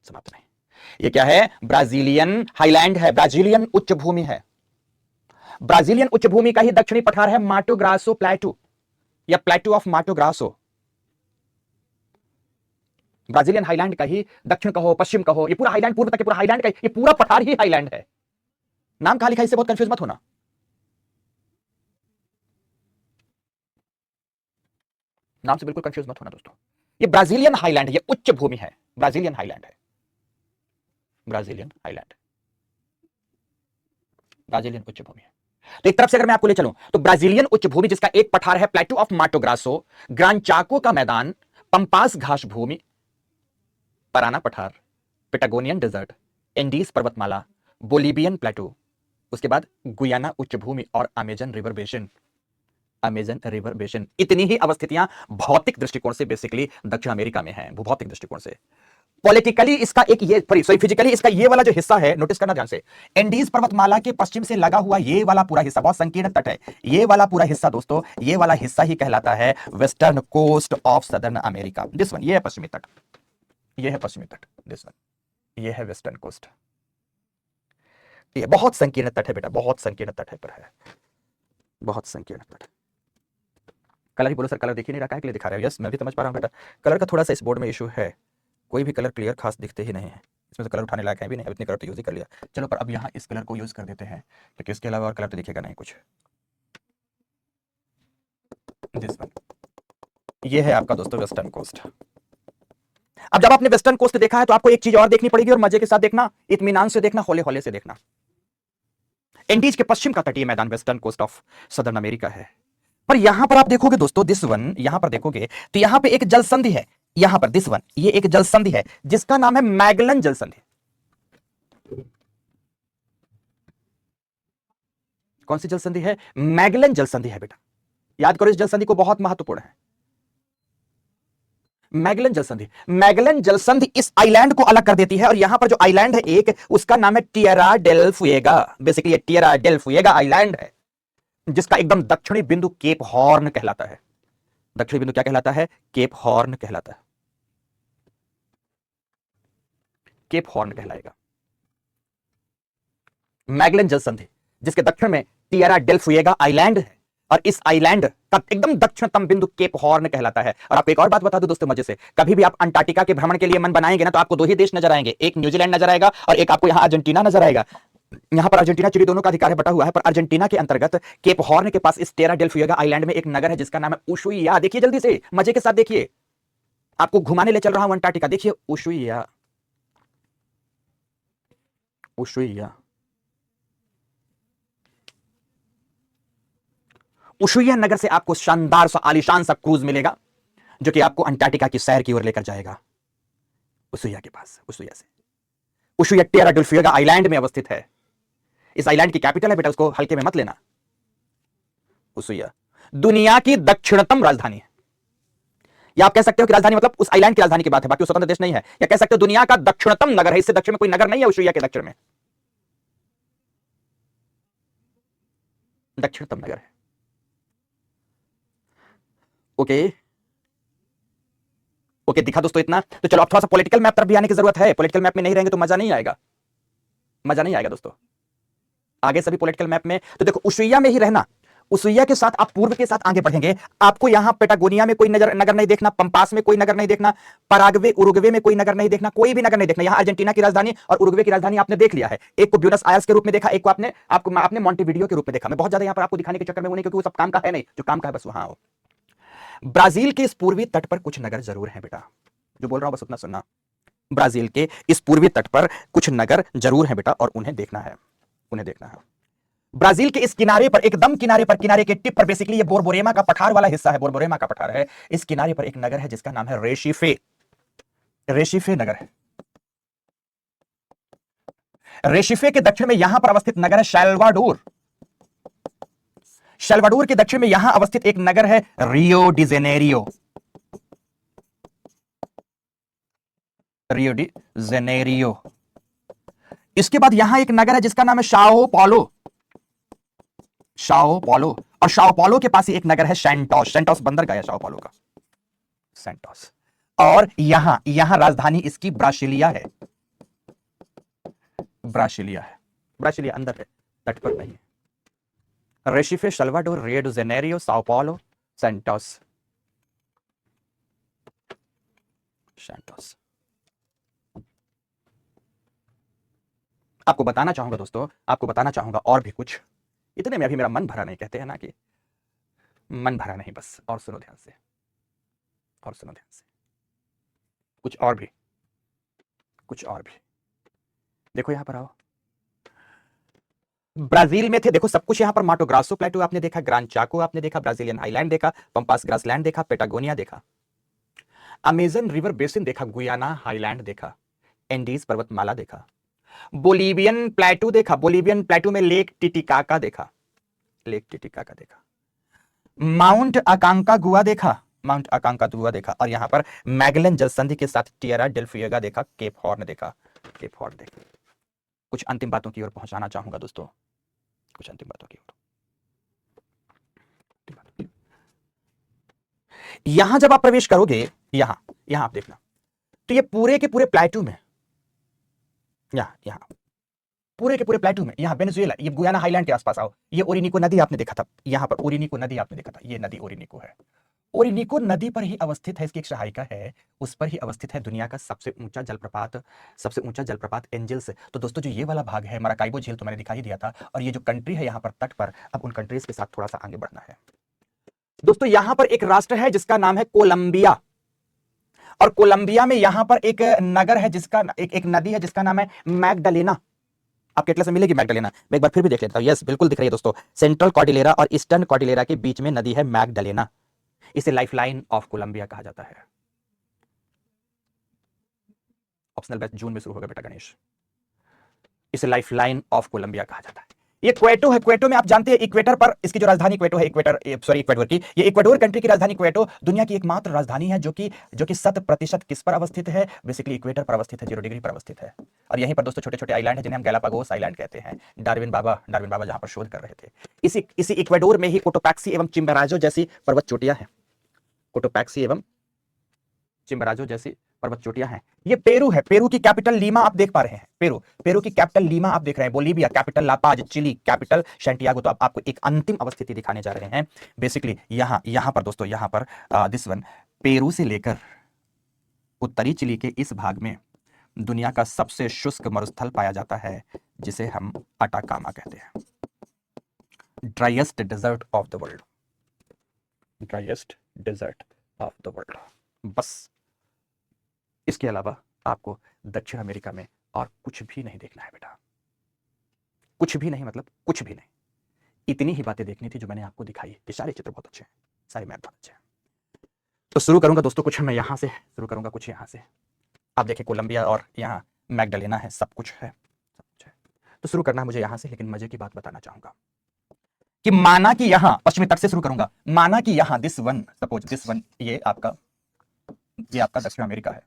समाप्त नहीं। ये क्या है? ब्राजीलियन हाईलैंड है, ब्राजीलियन उच्च भूमि है। ब्राजीलियन उच्च भूमि का ही दक्षिणी पठार है माटो ग्रासो प्लेटू, या प्लेटू ऑफ माटो ग्रासो। ब्राजीलियन हाईलैंड का ही दक्षिण कहो, पश्चिम कहो, ये पूरा हाईलैंड, पूर्व तक के पूरा हाईलैंड का, ये पूरा पठार ही हाईलैंड है। नाम कहां लिखा, इससे बहुत कंफ्यूज मत होना। नाम से बिल्कुल कंफ्यूज मत होना दोस्तों। ये ब्राजीलियन हाईलैंड, ये उच्च भूमि है, ब्राजीलियन हाईलैंड है, ब्राजीलियन हाईलैंड, ब्राजीलियन उच्च भूमि है। तो एक तरफ से अगर मैं आपको ले चलूं, तो ब्राजीलियन उच्च भूमि जिसका एक पठार है प्लेटू ऑफ माटो ग्रासो, ग्रांड चाको का मैदान, पंपास घास भूमि, पराना पठार, पेटागोनियन डेजर्ट, एंडीज पर्वतमाला, बोलिवियन प्लेटू, उसके बाद गुयाना उच्च भूमि और Amazon river basin. Amazon river basin, इतनी ही अवस्थितियां भौतिक दृष्टिकोण से बेसिकली दक्षिण अमेरिका में हैं, भूभौतिक दृष्टिकोण से। पॉलिटिकली इसका एक ये, सॉरी फिजिकली इसका ये वाला जो हिस्सा है, नोटिस करना ध्यान से, एंडीज पर्वतमाला के पश्चिम से लगा हुआ ये वाला पूरा हिस्सा बहुत संकीर्ण तट है। ये वाला पूरा हिस्सा दोस्तों, ये वाला हिस्सा ही कहलाता है western coast of southern America. This one, ये है पश्चिमी तट, ये है पश्चिमी तट, दिस वन, ये है वेस्टर्न कोस्ट। ये बहुत संकीर्ण तट है बेटा, बहुत संकीर्ण तट है, पर है बहुत संकीर्ण तट। कलर ही बोलो सर, कलर दिख ही नहीं रहा है, के लिए दिखा रहे हो? यस, मैं भी समझ पा रहा हूं बेटा, कलर का थोड़ा सा इस बोर्ड में इशू है, कोई भी कलर क्लियर खास दिखते ही नहीं है इसमें, तो कलर उठाने लायक है भी नहीं, अब इतने कलर तो यूज ही कर लिया। चलो पर अब यहाँ इस कलर को यूज कर देते हैं, क्योंकि इसके अलावा और कलर तो दिखेगा नहीं कुछ। दिस वन, ये है आपका दोस्तों वेस्टर्न कोस्ट। अब जब आपने वेस्टर्न कोस्ट देखा है तो आपको एक चीज और देखनी पड़ेगी, और मजे के साथ देखना, इत्मीनान से देखना, हौले हौले से देखना। एंडीज के पश्चिम का तटीय मैदान western coast of southern America है। पर यहां पर आप देखोगे दोस्तों, दिस वन, यहां पर देखोगे तो यहां पे एक जल संधि है, यहां पर दिस वन, ये एक जल संधि है जिसका नाम है मैगलन जल संधि। कौन सी जल संधि है? मैगलन जल संधि है बेटा, याद करो इस जल संधि को, बहुत महत्वपूर्ण है। मैगलन जल संधि, मैगलन जल संधि इस आइलैंड को अलग कर देती है, और यहां पर जो आइलैंड है एक, उसका नाम है टिएरा डेल फुएगा। बेसिकली ये टिएरा डेल फुएगा आइलैंड है, जिसका एकदम दक्षिणी बिंदु केप हॉर्न कहलाता है। दक्षिणी बिंदु क्या कहलाता है? केप हॉर्न कहलाता है, केप हॉर्न कहलाएगा। मैगलन जल संधि जिसके दक्षिण में टिएरा डेल फुएगा आइलैंड है, और इस आइलैंड का एकदम दक्षिणतम बिंदु केप हॉर्न कहलाता है। और आपको एक और बात बता दूं दोस्तों मजे से, कभी भी आप अंटार्कटिका के भ्रमण के लिए मन बनाएंगे ना, तो आपको दो ही देश नजर आएंगे, एक न्यूजीलैंड नजर आएगा और एक आपको यहां अर्जेंटीना नजर आएगा। यहां पर अर्जेंटीना चिली दोनों का अधिकार है, बटा हुआ है, पर अर्जेंटीना के अंतर्गत केप हॉर्न के पास इस टेरा डेल फुएगा आइलैंड में एक नगर है जिसका नाम है उशुइया। देखिए जल्दी से, मजे के साथ देखिए, आपको घुमाने ले चल रहा हूं अंटार्कटिका। देखिए उशुइया, उशुइया, उशुइया नगर से आपको शानदार सा आलीशान सा क्रूज मिलेगा, जो कि आपको अंटार्कटिका की सैर की ओर लेकर जाएगा। उशुइया के पास, उशुइया से, उशुइया टेरा डेल फुएगा आइलैंड में अवस्थित है। इस आइलैंड की कैपिटल है बेटा, उसको हल्के में मत लेना। उशुइया दुनिया की दक्षिणतम राजधानी है, या आप कह सकते हो कि राजधानी मतलब उस आइलैंड की राजधानी की बात है, बाकी स्वतंत्र देश नहीं है, या कह सकते हो दुनिया का दक्षिणतम नगर है, इससे दक्षिण में कोई नगर नहीं है उशुइया के दक्षिण में, दक्षिणतम नगर है। ओके ओके, दिखा दोस्तों इतना। तो चलो अब थोड़ा सा पॉलिटिकल मैप तरफ भी आने की जरूरत है। पॉलिटिकल मैप में नहीं रहेंगे तो मजा नहीं आएगा, मजा नहीं आएगा दोस्तों। आगे सभी पॉलिटिकल मैप में तो देखो उशुइया में ही रहना। उशुइया के साथ आप पूर्व के साथ आगे बढ़ेंगे, आपको यहां पेटागोनिया में कोई नगर नहीं देखना, पंपास में कोई नगर नहीं देखना, पराग्वे उरुग्वे में कोई नगर नहीं देखना, कोई भी नगर नहीं देखना। यहां अर्जेंटीना की राजधानी और उरुग्वे की राजधानी आपने देख लिया है। एक को ब्यूनस आयर्स के रूप में देखा, एक को आपने मॉन्टेविडियो के रूप में देखा। मैं बहुत ज्यादा यहां पर आपको दिखाने के चक्कर में हूं नहीं, क्योंकि वो सब काम का है नहीं, जो काम का है बस वहां हो। ब्राजील के इस पूर्वी तट पर कुछ नगर जरूर है बेटा, जो बोल रहा हूं बस उतना सुनना। ब्राजील के इस पूर्वी तट पर कुछ नगर जरूर है बेटा, और उन्हें देखना है, उन्हें देखना है। ब्राजील के इस किनारे पर, एकदम किनारे पर, किनारे के टिप पर, बेसिकली ये बोरबोरेमा का पठार वाला हिस्सा है, बोरबोरेमा का पठार है। इस किनारे पर एक नगर है जिसका नाम है रेशिफे, रेशिफे नगर है। रेशिफे के दक्षिण में यहां पर अवस्थित नगर है शैल्वाडोर। शैल्वाडोर के दक्षिण में यहां अवस्थित एक नगर है रियो डी जेनेरियो, रियो डी जेनेरियो। इसके बाद यहां एक नगर है जिसका नाम है शाओ पॉलो, शाओ पॉलो। और शाओ पॉलो के पास ही एक नगर है सैंटोस, सैंटोस बंदरगाह है शाओ पॉलो का, सैंटोस। और यहां यहां राजधानी इसकी ब्रासिलिया है, ब्रासिलिया है, ब्रासिलिया अंदर है, तट पर नहीं है। Recife, Salvador, Rio de Janeiro, Sao Paulo, Santos, Santos. आपको बताना चाहूंगा दोस्तों, आपको बताना चाहूंगा और भी कुछ। इतने में अभी मेरा मन भरा नहीं, कहते हैं ना कि मन भरा नहीं, बस और सुनो ध्यान से, और सुनो ध्यान से, कुछ और भी, कुछ और भी। देखो यहां पर आओ। ब्राजील में थे, देखो सब कुछ यहां पर, माटो ग्रासो प्लेटो आपने देखा, ग्रांड चाको आपने देखा, ब्राजीलियन हाईलैंड देखा, पंपास ग्रासलैंड देखा, पेटागोनिया देखा, अमेजन रिवर बेसिन देखा, गुयाना हाईलैंड देखा, एंडीज पर्वतमाला देखा, बोलीवियन प्लेटू देखा, बोलीवियन प्लेटू में लेक टिटिकाका देखा, लेक टिटिकाका देखा, माउंट अकांका गुआ देखा, माउंट अकांका गुआ देखा, और यहां पर मैगलन जलसंधि के साथ टिएरा डेल फ्यूएगा देखा, केप हॉर्न देखा, केप हॉर्न देखा। कुछ अंतिम बातों की ओर पहुंचाना चाहूंगा दोस्तों, कुछ अंतिम बातों की ओर। यहां जब आप प्रवेश करोगे, यहां यहां आप देखना, तो ये पूरे के पूरे प्लेटू में, यहां यहां पूरे के पूरे प्लेटू में, यहां वेनेजुएला, ये गुयाना हाईलैंड के आसपास आओ, ये ओरिनिको नदी आपने देखा था, यहां पर ओरिनिको नदी आपने देखा था, ये नदी ओरिनिको है। ओरिनिको नदी पर ही अवस्थित है, इसकी एक सहायिका है, उस पर ही अवस्थित है दुनिया का सबसे ऊंचा जलप्रपात, सबसे ऊंचा जलप्रपात एंजल्स। तो दोस्तों जो ये वाला भाग है मराकाइबो झील, तो मैंने दिखा ही दिया था, और ये जो कंट्री है यहाँ पर तट पर, अब उन कंट्रीज के साथ थोड़ा सा आगे बढ़ना है दोस्तों। यहां पर एक राष्ट्र है जिसका नाम है कोलंबिया, और कोलंबिया में यहां पर एक नगर है जिसका एक नदी है जिसका नाम है मैगडलेना। आपके एटलस में मिलेगी मैगडलेना, मैं एक बार फिर भी देख लेता हूं। यस बिल्कुल दिख रही है दोस्तों, सेंट्रल कॉर्डिलेरा और ईस्टर्न कॉर्डिलेरा के बीच में नदी है मैगडलेना। इसे लाइफलाइन ऑफ कोलंबिया कहा जाता है। ऑप्शनल बैच जून में शुरू होगा बेटा गणेश। इसे लाइफलाइन ऑफ कोलंबिया कहा जाता है। ये क्वेटो है, क्वेटो में आप जानते हैं इक्वेटर पर इसकी जो राजधानी क्वेटो है, इक्वेटर सॉरी इक्वेडोर की, ये इक्वेडोर कंट्री की राजधानी क्वेटो दुनिया की एकमात्र राजधानी है जो कि 100% किस पर अवस्थित है, बेसिकली इक्वेटर पर अवस्थित है, 0 डिग्री पर अवस्थित है। और यहीं पर दोस्तों छोटे छोटे आइलैंड है जिन्हें हम गैलापागोस आइलैंड कहते हैं। डार्विन बाबा जहां पर शोध कर रहे थे। इसी इक्वेडोर में ही कोटोपैक्सी एवं चिम्बराजो जैसी पर्वत चोटियां हैं, कोटोपैक्सी एवं चिम्बराजो जैसी पर्वत चोटियां हैं। ये पेरू है, पेरू की कैपिटल लीमा आप देख पा रहे हैं, पेरू की कैपिटल लीमा आप देख रहे हैं, Bolivia capital La Paz, Chile capital Santiago. तो अब आपको एक अंतिम अवस्थिति दिखाने जा रहे हैं। बेसिकली यहां पर दोस्तों, यहां पर दिस वन, पेरू से लेकर उत्तरी चिली के इस भाग में दुनिया का सबसे शुष्क मरुस्थल पाया जाता है, जिसे हम अटाकामा कहते हैं, driest desert of the world, driest desert of the world. बस इसके अलावा आपको दक्षिण अमेरिका में और कुछ भी नहीं देखना है बेटा, कुछ भी नहीं, मतलब कुछ भी नहीं। इतनी ही बातें देखनी थी जो मैंने आपको दिखाई। ये सारे चित्र बहुत अच्छे हैं, सारे मैप बहुत अच्छे हैं। तो शुरू करूंगा दोस्तों, कुछ मैं यहां से शुरू करूंगा, कुछ यहां से। आप देखिए कोलंबिया और यहाँ मैगडलेना है, सब कुछ है, सब कुछ है। तो शुरू करना है मुझे यहां से, लेकिन मजे की बात बताना चाहूंगा कि माना कि यहां पश्चिमी तट से शुरू करूंगा, माना कि यहां this one, suppose this one, ये आपका दक्षिण अमेरिका है,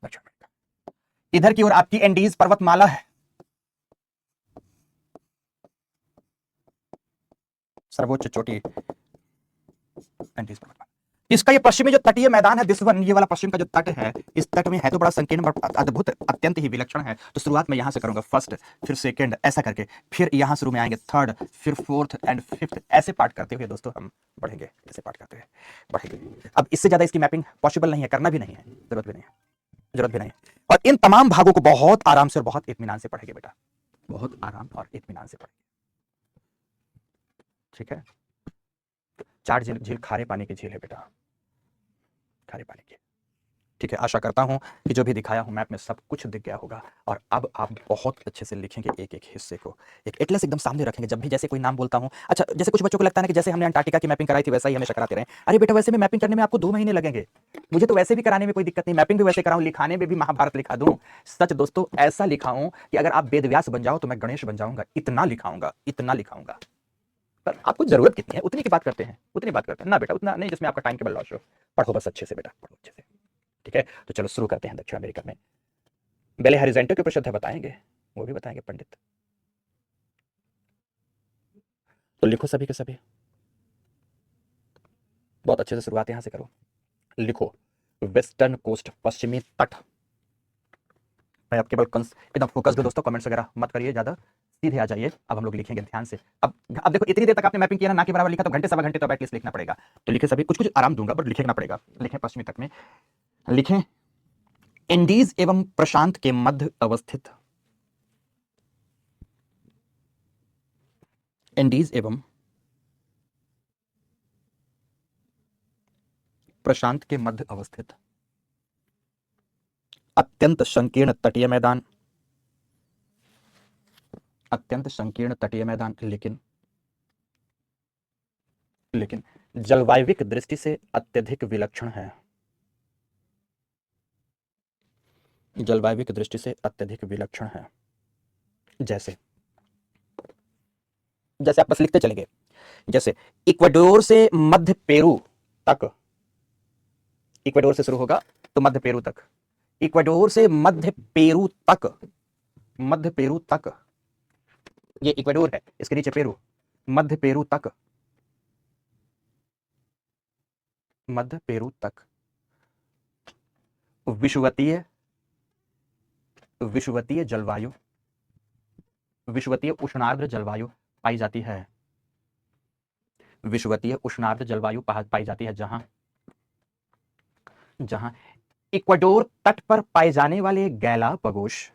दक्षिण अमेरिका। इधर की ओर आपकी एंडीज पर्वतमाला है, सर्वोच्च चोटी एंटीज पर्वतमाला। इसका ये पश्चिमी जो तटीय मैदान है, दिस वन, ये वाला पश्चिम का जो तट है, इस तट में है तो बड़ा संकीर्ण और अद्भुत, अत्यंत ही विलक्षण है। तो शुरुआत में यहां से करूंगा फर्स्ट, फिर सेकंड, ऐसा करके, फिर यहां शुरू में आएंगे थर्ड, फिर फोर्थ एंड फिफ्थ, ऐसे पार्ट करते हुए दोस्तों हम बढ़ेंगे, ऐसे पार्ट करते हुए बढ़ेंगे। अब इससे ज्यादा इसकी मैपिंग पॉसिबल नहीं है, करना भी नहीं है, जरूरत भी नहीं है, जरूरत भी नहीं है। और इन तमाम भागों को बहुत आराम से और बहुत इत्मीनान से पढ़ेंगे बेटा, बहुत आराम और इत्मीनान से पढ़ेंगे, ठीक है। चार झील खारे पानी की झील है बेटा, खारे पानी की, ठीक है। आशा करता हूं कि जो भी दिखाया हूं मैप में सब कुछ दिख गया होगा। और अब आप बहुत अच्छे से लिखेंगे एक एक हिस्से को, एक एटलस एकदम सामने रखेंगे जब भी जैसे कोई नाम बोलता हूं। अच्छा, जैसे कुछ बच्चों को लगता है ना कि जैसे हमने अंटार्कटिका की मैपिंग कराई थी वैसा ही हमेशा कराते रहे। अरे बेटा, वैसे में मैपिंग करने में आपको 2 महीने लगेंगे, मुझे तो वैसे भी कराने में कोई दिक्कत नहीं, मैपिंग भी वैसे कराऊं, लिखाने में भी महाभारत लिखा दूं। सच दोस्तों, ऐसा लिखाऊं कि अगर आप वेदव्यास बन जाओ तो मैं गणेश बन जाऊंगा, इतना लिखाऊंगा, इतना लिखाऊंगा। पर आपको जरूरत कितनी है उतनी की बात करते हैं, उतनी बात करते हैं ना बेटा, उतना नहीं जिसमें आपका टाइम केवल लॉस हो। पढ़ो बस अच्छे से बेटा, पढ़ो अच्छे से, ठीक है। तो चलो शुरू करते हैं दक्षिण अमेरिका में। बेले हॉरिजॉन्टल के प्रसिद्ध बताएंगे, वो भी बताएंगे पंडित। तो लिखो सभी के सभी, बहुत अच्छे से शुरुआत यहां से करो। लिखो वेस्टर्न कोस्ट, पश्चिमी तट। मैं अब केवल एकदम फोकस दो दोस्तों, कमेंट्स वगैरह मत करिए ज्यादा, सीधे आ जाइए। अब हम लोग लिखेंगे ध्यान से। अब देखो, इतनी देर तक आपने मैपिंग किया ना के बराबर लिखा, तो घंटे सवा घंटे तो एटलीस्ट लिखना पड़ेगा। तो लिखे सभी, कुछ कुछ आराम दूंगा बट लिखना पड़ेगा। लिखें पश्चिमी तट में, लिखें इंडीज एवं प्रशांत के मध्य अवस्थित, इंडीज एवं प्रशांत के मध्य अवस्थित अत्यंत संकीर्ण तटीय मैदान, अत्यंत संकीर्ण तटीय मैदान, लेकिन जलवायविक दृष्टि से अत्यधिक विलक्षण है, जलवायविक दृष्टि से अत्यधिक विलक्षण है। जैसे जैसे आप बस लिखते चलेंगे, जैसे इक्वाडोर से मध्य पेरू तक, इक्वाडोर से शुरू होगा तो मध्य पेरू तक, इक्वाडोर से मध्य पेरू तक, मध्य पेरू तक, ये इक्वाडोर है, इसके नीचे पेरू, मध्य पेरू तक, मध्य पेरू तक विषुवतीय, विषुवतीय जलवायु, विषुवतीय उष्णार्द्र जलवायु पाई जाती है, विषुवतीय उष्णार्द्र जलवायु पाई जाती है, जहां जहां इक्वाडोर तट पर पाए जाने वाले गैलापागोस,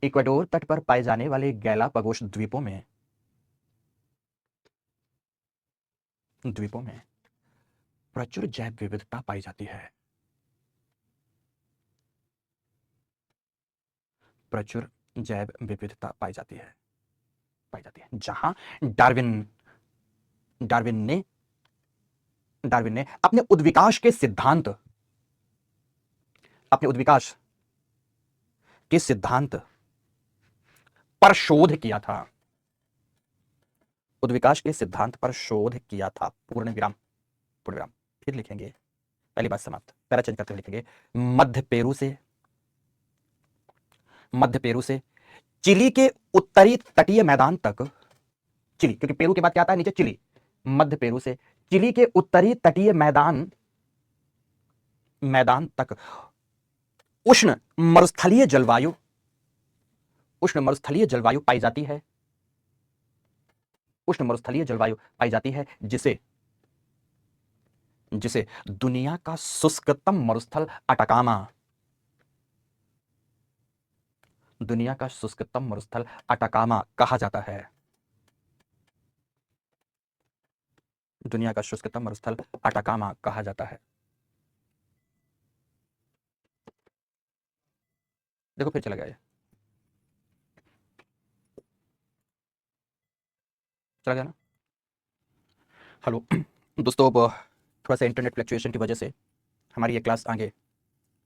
इक्वाडोर तट पर पाए जाने वाले गैलापागोस द्वीपों में, द्वीपों में प्रचुर जैव विविधता पाई जाती है, प्रचुर जैव विविधता पाई जाती है, पाई जाती है, जहां डार्विन डार्विन ने डार्विन ने अपने उद्विकास के सिद्धांत, अपने उद्विकास के सिद्धांत पर शोध किया था, उद्विकास के सिद्धांत पर शोध किया था, पूर्ण विराम, पूर्ण विराम। फिर लिखेंगे, पहली बात समाप्त, पैरा चेंज करते हुए लिखेंगे मध्य पेरू से, मध्य पेरू से चिली के उत्तरी तटीय मैदान तक, चिली क्योंकि पेरू के बाद क्या आता है नीचे, चिली, मध्य पेरू से चिली के उत्तरी तटीय मैदान, मैदान तक उष्ण मरुस्थलीय जलवायु, उष्ण मरुस्थलीय जलवायु पाई जाती है, उष्ण मरुस्थलीय जलवायु पाई जाती है, जिसे जिसे दुनिया का शुष्कतम मरुस्थल अटाकामा, दुनिया का शुष्कतम मरुस्थल अटाकामा कहा जाता है, दुनिया का शुष्कतम मरुस्थल अटाकामा कहा जाता है। देखो फिर चला गया, चला गया ना। हेलो दोस्तों, अब थोड़ा सा इंटरनेट फ्लक्चुएशन की वजह से हमारी ये क्लास आगे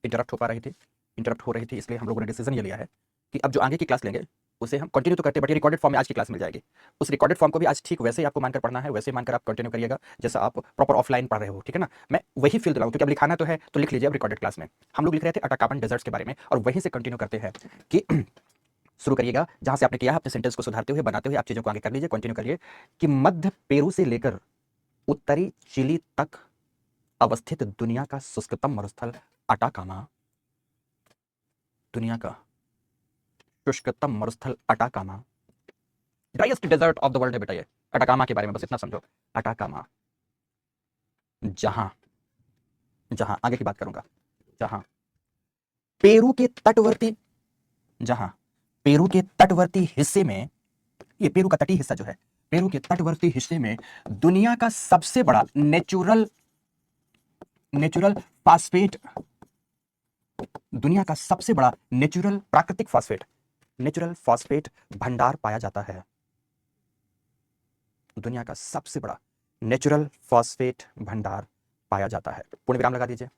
इंटरप्ट हो पा रही थी, इंटरप्ट हो रही थी, इसलिए हम लोगों ने डिसीजन ये लिया है कि अब जो आगे की क्लास लेंगे उसे हम कंटिन्यू तो करते हैं, बट ये रिकॉर्डेड फॉर्म में आज की क्लास मिल जाएगी। उस रिकॉर्डेड फॉर्म को भी आज ठीक वैसे ही आपको मानकर पढ़ना है, वैसे ही मानकर आप कंटिन्यू करिएगा जैसा आप प्रॉपर ऑफलाइन पढ़ रहे हो, ठीक है ना। मैं वही फील दिलाऊं, क्योंकि अब लिखाना तो है तो लिख लीजिए। अब रिकॉर्डेड क्लास में हम लोग लिख रहे थे अटाकामन डेजर्ट्स के बारे में, और वहीं से कंटिन्यू करते हैं कि शुरू करिएगा जहां से आपने किया है, अपने सेंटेंस को सुधारते हुए, बनाते हुए आप चीजों को आगे कर लीजिए, कंटिन्यू करिए कि मध्य पेरू से लेकर उत्तरी चिली तक अवस्थित दुनिया का शुष्कतम मरुस्थल अटाकामा, दुनिया का शुष्कतम मरुस्थल Atacama, driest desert of the world है बेटा ये। अटाकामा के बारे में बस इतना समझो, अटाकामा, जहां जहां आगे की बात करूंगा, जहां पेरू के तटवर्ती, जहां पेरू के तटवर्ती हिस्से में, ये पेरू का तटीय हिस्सा जो है, पेरू के तटवर्ती हिस्से में दुनिया का सबसे बड़ा नेचुरल फास्फेट, दुनिया का सबसे बड़ा प्राकृतिक फास्फेट भंडार पाया जाता है। दुनिया का सबसे बड़ा नेचुरल फास्फेट भंडार पाया जाता है। पूर्ण विराम लगा दीजिए।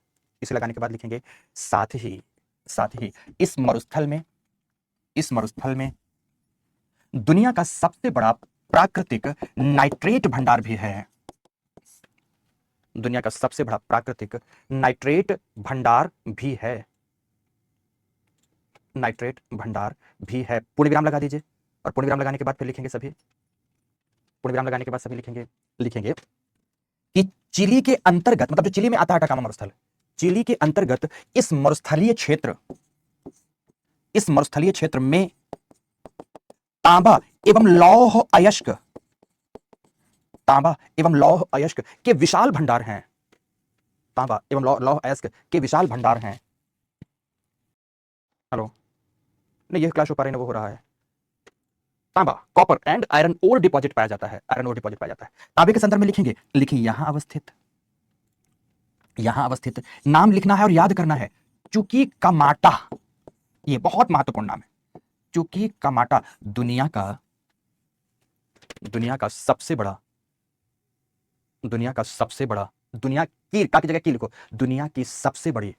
इसे लगाने के बाद लिखेंगे साथ ही इस मरुस्थल में दुनिया का सबसे बड़ा प्राकृतिक नाइट्रेट भंडार भी है। दुनिया का सबसे बड़ा प्राकृतिक नाइट्रेट भंडार भी है, नाइट्रेट भंडार भी है। पूर्ण विराम लगा दीजिए और पूर्ण विराम लगाने के बाद फिर लिखेंगे सभी, पूर्ण विराम लगाने के बाद सभी लिखेंगे कि चिली के अंतर्गत, मतलब जो चिली में आता है अटाकामा मरुस्थल, चिली के अंतर्गत इस मरुस्थलीय क्षेत्र में तांबा एवं लौह अयस्क के विशाल भंडार हैं। तांबा एवं लौह अयस्क के विशाल भंडार हैं। हेलो, नहीं ये क्लास हो पा रही है, वो हो रहा है। तांबा, copper and iron ore deposit पाया जाता है, तांबे के संदर्भ में लिखिए यहां अवस्थित नाम लिखना है और याद करना है, चूंकि कमाटा, ये बहुत महत्वपूर्ण नाम है, चूंकि कमाटा दुनिया का सबसे बड़ा, दुनिया की का की जगह की लिखो, दुनिया की सबसे बड़ी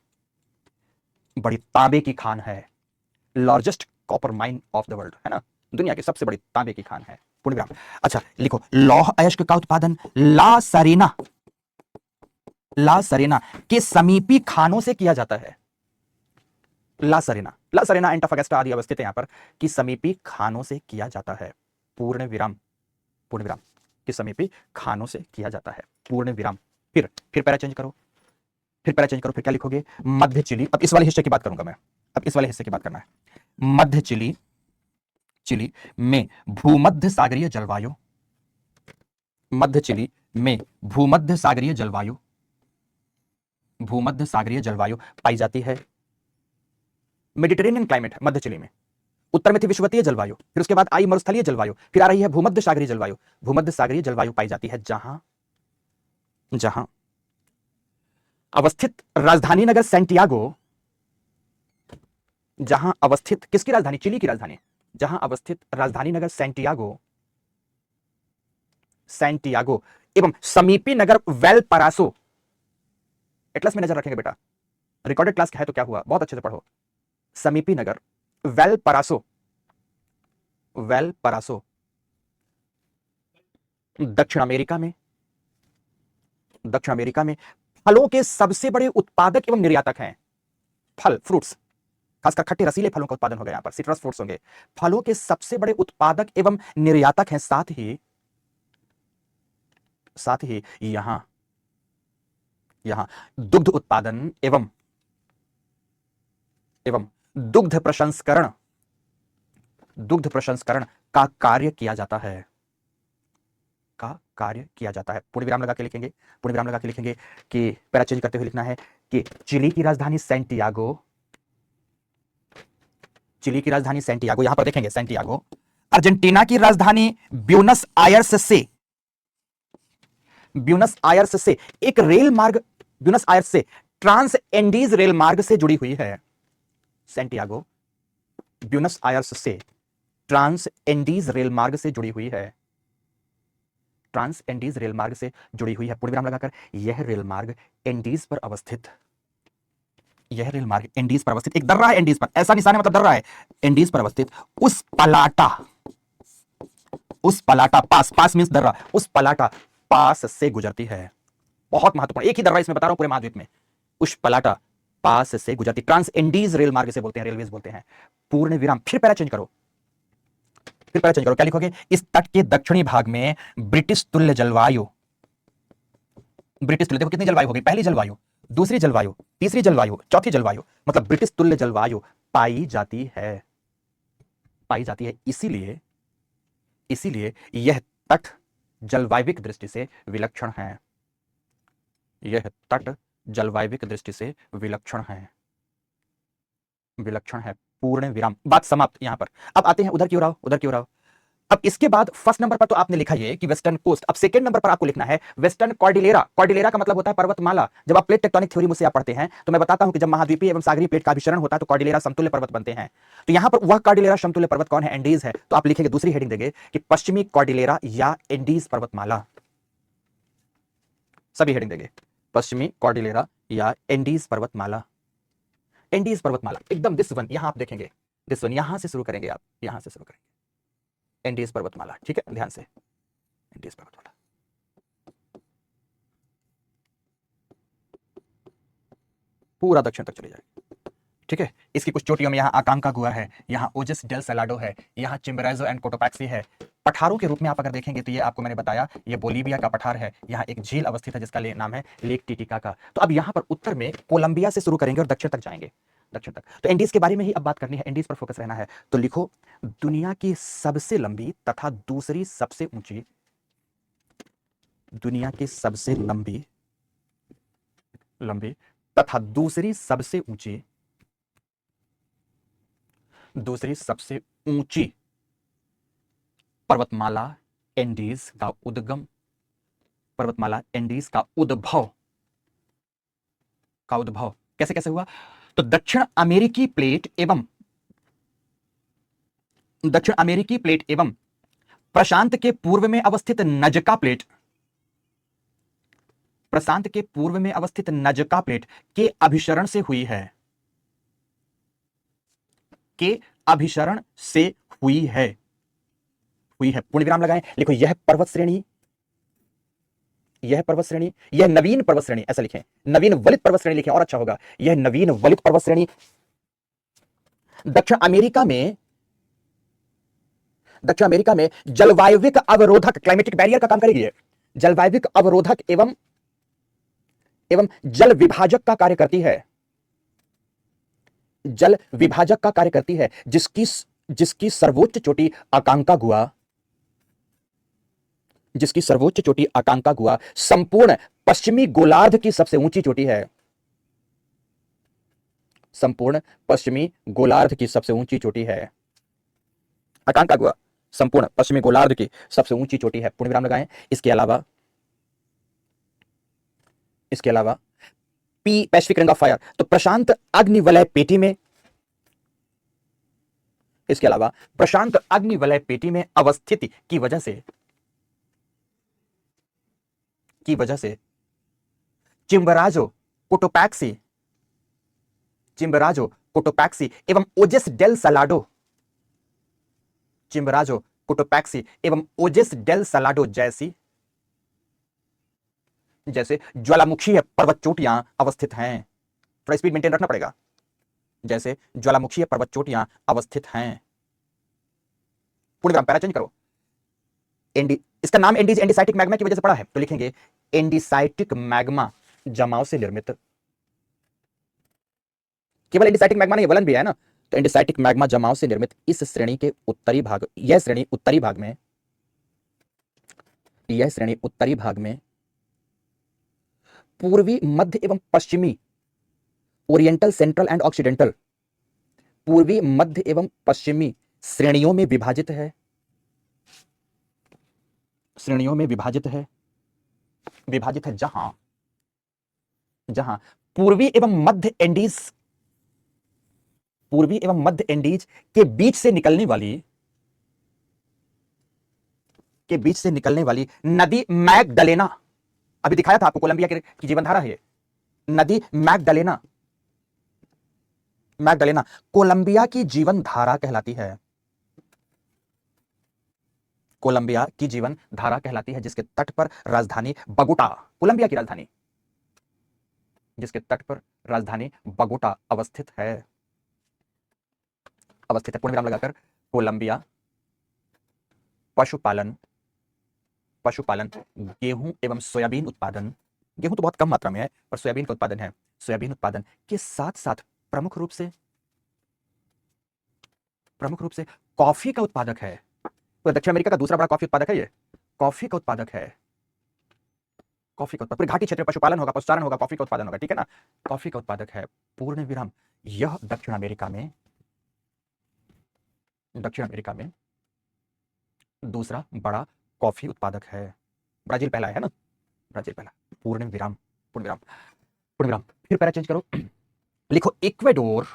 तांबे की खान है, largest copper mine of the world, है ना, दुनिया की सबसे बड़ी तांबे की खान है। पूर्ण विराम। अच्छा लिखो, लौह अयस्क का उत्पादन ला सरेना के समीपी खानों से किया जाता है। ला सरेना एंटाफागेस्टा आदि अवस्थित है यहां पर, कि समीपी खानों से किया जाता है। पूर्ण विराम कि समीपी खानों से किया जाता है। पूर्ण विराम। फिर पैरा चेंज करो, फिर क्या लिखोगे, मध्य चिली, अब इस वाले हिस्से की बात करूंगा मैं, अब इस वाले हिस्से की बात करना है। मध्य चिली में भूमध्य सागरीय जलवायु, मध्य चिली में भूमध्य सागरीय जलवायु पाई जाती है। मेडिटेरेनियन क्लाइमेट है मध्य चिली में। उत्तर में थी विषुवतीय जलवायु, फिर उसके बाद आई मरुस्थलीय जलवायु, फिर आ रही है भूमध्य सागरीय जलवायु। भूमध्य सागरीय जलवायु पाई जाती है जहां अवस्थित राजधानी नगर सैंटियागो, जहां अवस्थित किसकी राजधानी, चिली की राजधानी, जहां अवस्थित राजधानी नगर सैंटियागो एवं समीपी नगर वेलपरासो। एटलस में नजर रखेंगे बेटा, रिकॉर्डेड क्लास है तो क्या हुआ, बहुत अच्छे से पढ़ो। समीपी नगर वेलपरासो दक्षिण अमेरिका में फलों के सबसे बड़े उत्पादक एवं निर्यातक हैं। फल, फ्रूट्स, खासकर खट्टे रसीले फलों का उत्पादन होगा यहां पर, सिट्रस फ्रूट्स होंगे। फलों के सबसे बड़े उत्पादक एवं निर्यातक हैं। साथ ही यहां दुग्ध उत्पादन एवं दुग्ध प्रसंस्करण का कार्य किया जाता है, पूर्ण विराम लगा के लिखेंगे, कि पैरा चेंज करते हुए लिखना है कि चिली की राजधानी सैंटियागो, यहां पर देखेंगे सैंटियागो। अर्जेंटीना की राजधानी ब्यूनस आयर्स से एक रेल मार्ग, ब्यूनस आयर्स से ट्रांस एंडीज रेल मार्ग से जुड़ी हुई है। सैंटियागो ब्यूनस आयर्स से ट्रांस एंडीज रेल मार्ग से जुड़ी हुई है, पूर्ण विराम लगाकर यह रेल मार्ग एंडीज पर अवस्थित, एक दर्रा है एंडीज पर, ऐसा निशान है मतलब दर्रा है, एंडीज पर अवस्थित उस पलाटा पास मींस दर्रा, उस पलाटा पास से गुजरती है। बहुत महत्वपूर्ण, एक ही दर्रा इसमें बता रहा हूं पूरे महाद्वीप में। उस पलाटा पास से गुजरती, ट्रांस एंडीज रेल मार्ग से बोलते हैं, रेलवेज बोलते हैं। पूर्ण विराम। फिर पैरा चेंज करो, फिर पहले चेंज करो, क्या लिखोगे? इस तट के दक्षिणी भाग में ब्रिटिश तुल्य जलवायु, ब्रिटिश तुल्य, देखो कितनी जलवायु होगी, पहली जलवायु, दूसरी जलवायु, तीसरी जलवायु, चौथी जलवायु, मतलब ब्रिटिश तुल्य जलवायु पाई जाती है, पाई जाती है। इसीलिए, इसीलिए यह तट जलवायविक दृष्टि से विलक्षण है, यह तट जलवायविक दृष्टि से विलक्षण है, विलक्षण है, पूर्ण विराम, बात समाप्त। यहां पर अब आते हैं उधर की ओर आओ, उधर की ओर आओ। अब इसके बाद फर्स्ट नंबर पर तो आपने लिखा ये कि वेस्टर्न कोस्ट, अब सेकंड नंबर पर आपको लिखना है वेस्टर्न कॉर्डिलेरा। कॉर्डिलेरा का मतलब होता है पर्वतमाला। जब आप प्लेट टेक्टोनिक थ्योरी मुझसे आप पढ़ते हैं तो मैं बताता हूं कि जब महाद्वीपीय एवं सागरीय प्लेट का अभिसरण होता है तो कॉर्डिलेरा समतुल्य पर्वत बनते हैं। तो यहां पर वह कॉर्डिलेरा समतुल्य पर्वत कौन है? एंडीज है। तो आप लिखेंगे, दूसरी हेडिंग देंगे कि पश्चिमी कॉर्डिलेरा या एंडीज पर्वतमाला, सभी हेडिंग देंगे, पश्चिमी कॉर्डिलेरा या एंडीज पर्वतमाला, एंडीज पर्वतमाला, एकदम दिस वन, यहां आप देखेंगे, दिस वन, यहां से शुरू करेंगे आप, यहां से शुरू करेंगे, एंडीज पर्वतमाला, ठीक है, ध्यान से, एंडीज पर्वतमाला। पूरा दक्षिण तक चली जाएगी, ठीक है। इसकी कुछ चोटियों में यहाँ आकांका गुहा है, यहाँ ओजस डेल सलाडो है, यहाँ चिम्बराजो एंड कोटोपैक्सी है। पठारों के रूप में आप अगर देखेंगे तो ये आपको मैंने बताया, ये बोलीविया का पठार है। यहाँ एक झील अवस्थित है जिसका नाम है लेक टिटिकाका। तो अब यहाँ पर उत्तर में कोलंबिया से शुरू करेंगे और दक्षिण तक जाएंगे, दक्षिण तक। तो इंडीज के बारे में ही अब बात करनी है, इंडीज पर फोकस रहना है। तो लिखो, दुनिया की सबसे लंबी तथा दूसरी सबसे ऊंची, दुनिया की सबसे लंबी, लंबी तथा दूसरी सबसे ऊंची, दूसरी सबसे ऊंची पर्वतमाला एंडीज का उद्गम, पर्वतमाला एंडीज का उद्भव, का उद्भव कैसे कैसे हुआ? तो दक्षिण अमेरिकी प्लेट एवं, दक्षिण अमेरिकी प्लेट एवं प्रशांत के पूर्व में अवस्थित नजका प्लेट, प्रशांत के पूर्व में अवस्थित नजका प्लेट के अभिसरण से हुई है, के अभिसरण से हुई है, हुई है, पूर्ण विराम लगाएं। लिखो, यह पर्वत श्रेणी, यह पर्वत श्रेणी, यह नवीन पर्वत श्रेणी, ऐसा लिखें, नवीन वलित पर्वत श्रेणी लिखें और अच्छा होगा। यह नवीन वलित पर्वत श्रेणी दक्षिण अमेरिका में, दक्षिण अमेरिका में जलवायविक अवरोधक, क्लाइमेटिक बैरियर का काम करेगी है, जलवायविक अवरोधक एवं एवं जल विभाजक का कार्य करती है, जल विभाजक का कार्य करती है, जिसकी जिसकी सर्वोच्च चोटी आकांका गुहा, जिसकी सर्वोच्च चोटी आकांका गुहा संपूर्ण पश्चिमी गोलार्ध की सबसे ऊंची चोटी है, संपूर्ण पश्चिमी गोलार्ध की सबसे ऊंची चोटी है, आकांका गुहा संपूर्ण पश्चिमी गोलार्ध की सबसे ऊंची चोटी है, पूर्ण विराम लगाएं। इसके अलावा, इसके अलावा P Pacific ring of fire, तो प्रशांत अग्निवलय पेटी में, इसके अलावा प्रशांत अग्निवलय पेटी में अवस्थिति की वजह से, की वजह से चिम्बराजो कोटोपैक्सी, चिम्बराजो कोटोपैक्सी एवं ओजेस डेल सलाडो, चिम्बराजो कोटोपैक्सी एवं ओजेस डेल सलाडो जैसी, जैसे ज्वालामुखीय पर्वत चोटियां अवस्थित हैं। थोड़ा स्पीड मेंटेन रखना पड़ेगा। जैसे ज्वालामुखीय पर्वत चोटियां अवस्थित हैं। पूर्ण विराम, पैरा चेंज करो। एंडी, इसका नाम एंडीज एंडीसाइटिक मैग्मा की वजह से पड़ा है, तो लिखेंगे एंडीसाइटिक मैग्मा जमाव से निर्मित, केवल एंडीसाइटिक मैग्मा नहीं, वलन भी है ना। तो एंडीसाइटिक मैग्मा जमाव से निर्मित इस श्रेणी के उत्तरी भाग, यह श्रेणी उत्तरी भाग में, यह श्रेणी उत्तरी भाग में पूर्वी, मध्य एवं पश्चिमी, ओरिएंटल, सेंट्रल एंड ऑक्सीडेंटल, पूर्वी, मध्य एवं पश्चिमी श्रेणियों में विभाजित है, श्रेणियों में विभाजित है, विभाजित है, जहां, जहां पूर्वी एवं मध्य एंडीज, पूर्वी एवं मध्य एंडीज के बीच से निकलने वाली, के बीच से निकलने वाली नदी मैगडलेना, अभी दिखाया था आपको, कोलंबिया की जीवन धारा है ये, नदी मैगडलेना, मैगडलेना कोलंबिया की जीवन धारा कहलाती है, कोलंबिया की जीवन धारा कहलाती है, जिसके तट पर राजधानी बगोटा, कोलंबिया की राजधानी, जिसके तट पर राजधानी बगोटा अवस्थित है, अवस्थित है, पूर्ण विराम लगाकर कोलंबिया पशुपालन, पशुपालन, गेहूं एवं सोयाबीन उत्पादन, गेहूं तो बहुत कम मात्रा में है पर सोयाबीन का उत्पादन है, सोयाबीन उत्पादन के साथ साथ प्रमुख रूप से कॉफी का उत्पादक है। तो दक्षिण अमेरिका का दूसरा बड़ा कॉफी उत्पादक है, ये कॉफी का उत्पादक है। कॉफी का उत्पादन पूरे घाटी क्षेत्र में पशुपालन होगा, पशुचारण होगा, कॉफी का उत्पादन होगा, ठीक है ना। कॉफी का उत्पादक है। पूर्ण विराम। यह दक्षिण अमेरिका में दूसरा बड़ा कॉफी उत्पादक है। ब्राजील पहला है ना, ब्राजील पहला। पूर्ण विराम, पूर्ण विराम, पूर्ण विराम। फिर पैरा चेंज करो, लिखो इक्वाडोर।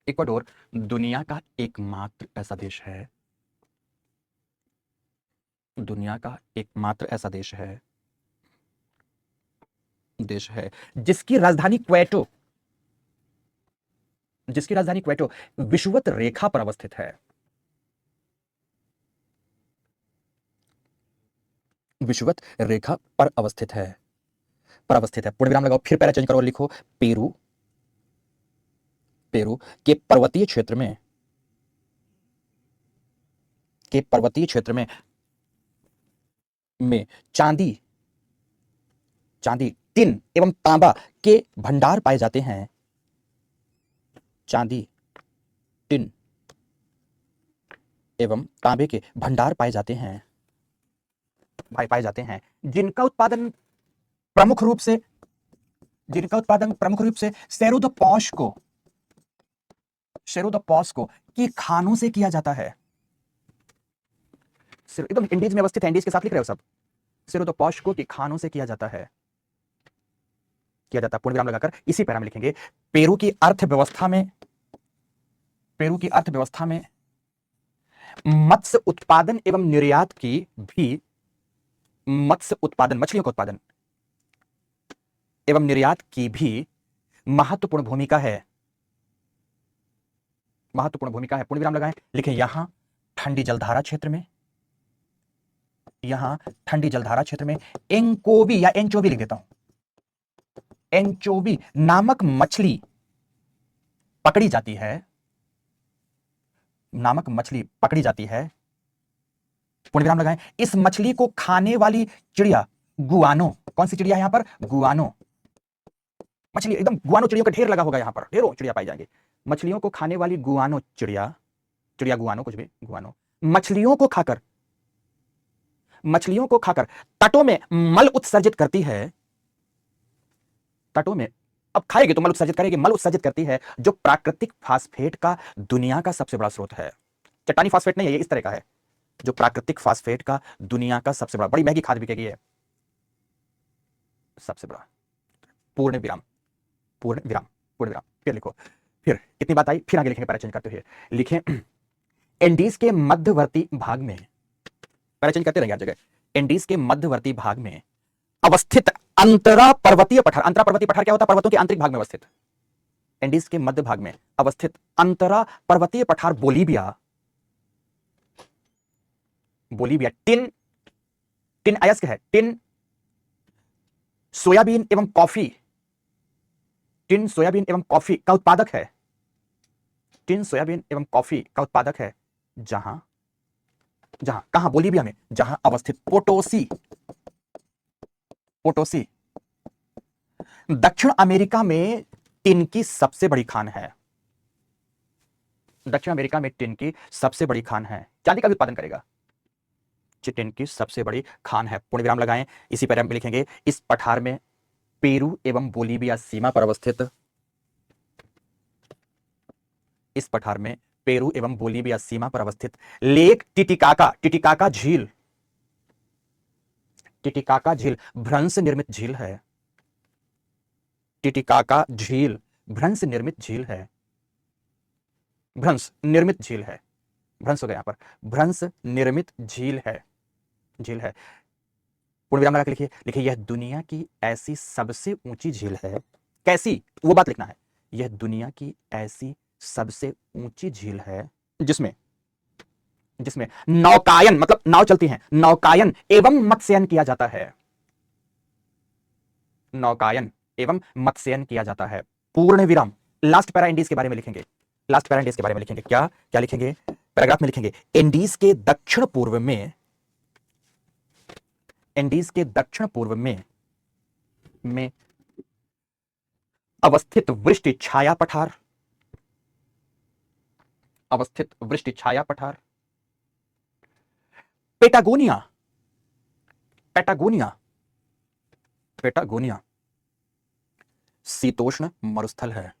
इक्वाडोर दुनिया का एकमात्र ऐसा देश है, दुनिया का एकमात्र ऐसा देश है जिसकी राजधानी क्वेटो, विषुवत रेखा पर अवस्थित है। विषुवत रेखा पर अवस्थित है, पूर्ण विराम लगाओ। फिर पैरा चेंज करो, लिखो पेरू के पर्वतीय क्षेत्र में चांदी, टिन एवं तांबा के भंडार पाए जाते हैं। चांदी, टिन एवं तांबे के भंडार पाए जाते हैं, जिनका उत्पादन प्रमुख रूप से सेरो द पॉस्को की खानों से किया जाता है। एकदम इंडीज में अवस्थित है, इंडीज के साथ लिख रहे हो सब। सेरो द पॉस्को की खानों से किया जाता है। पूर्ण विराम लगाकर इसी पैरा में लिखेंगे पेरू की अर्थव्यवस्था में मत्स्य उत्पादन एवं निर्यात की भी, मछलियों का उत्पादन एवं निर्यात की भी महत्वपूर्ण भूमिका है। पूर्ण विराम लगाएं, लिखें यहां ठंडी जलधारा क्षेत्र में एंकोवी या एंचोवी लिख देता हूं, एंचोवी नामक मछली पकड़ी जाती है। पूर्ण विराम लगाएं। इस मछली को खाने वाली चिड़िया गुआनो, कौन सी चिड़िया है यहां पर? गुआनो मछली, एकदम गुआनो चिड़ियों का ढेर लगा होगा, यहां पर ढेरों चिड़िया पाई जाएंगी। मछलियों को खाने वाली गुआनो चिड़िया गुआनो, कुछ भी गुआनो, मछलियों को खाकर तटों में मल उत्सर्जित करती है। तटों में अब खाएगी तो मल उत्सर्जित करेगी, मल उत्सर्जित करती है, जो प्राकृतिक फास्फेट का दुनिया का सबसे बड़ा स्रोत है। चट्टानी फास्फेट नहीं है, ये इस तरह का है, जो प्राकृतिक फास्फेट का दुनिया का सबसे बड़ा, बड़ी महंगी खाद बिकेगी है, सबसे बड़ा। पूर्ण विराम। फिर लिखो, फिर इतनी बात आई, फिर आगे लिखेंगे, पैरा चेंज करते हुए लिखें एंडीज के मध्यवर्ती भाग में, पैरा चेंज करते रहेंगे हर जगह, एंडीज के मध्यवर्ती भाग में अवस्थित अंतरा पर्वतीय पठार। अंतरा पर्वतीय पठार क्या होता है? पर्वतों के आंतरिक भाग में अवस्थित। एंडीज के मध्य भाग में अवस्थित अंतरा पर्वतीय पठार बोलीविया, टिन अयस्क है, टिन सोयाबीन एवं कॉफी का उत्पादक है। जहां कहां? बोलीविया में, जहां अवस्थित पोटोसी। दक्षिण अमेरिका में टिन की सबसे बड़ी खान है। चांदी का भी उत्पादन करेगा, टिन की सबसे बड़ी खान है। पूर्ण विराम लगाएं, इसी पैरा में लिखेंगे इस पठार में पेरू एवं बोलीविया सीमा पर अवस्थित लेक टिटिकाका झील भ्रंश निर्मित झील है। भ्रंश निर्मित झील है। भ्रंश हो गया, यहां पर भ्रंश निर्मित झील है। पूर्ण विराम लगा के लिखिए यह दुनिया की ऐसी सबसे ऊंची झील है। कैसी, वो बात लिखना है। यह दुनिया की ऐसी सबसे ऊंची झील है जिसमें नौकायन, मतलब नाव चलती हैं, नौकायन एवं मत्स्ययन किया जाता है। पूर्ण विराम। लास्ट पैरा इंडीज के बारे में लिखेंगे। क्या लिखेंगे? पैराग्राफ में लिखेंगे एंडीज के दक्षिण पूर्व में, एंडीज के दक्षिण पूर्व में अवस्थित वृष्टि छाया पठार, अवस्थित वृष्टि छाया पठार पेटागोनिया, पेटागोनिया, पेटागोनिया शीतोष्ण मरुस्थल है,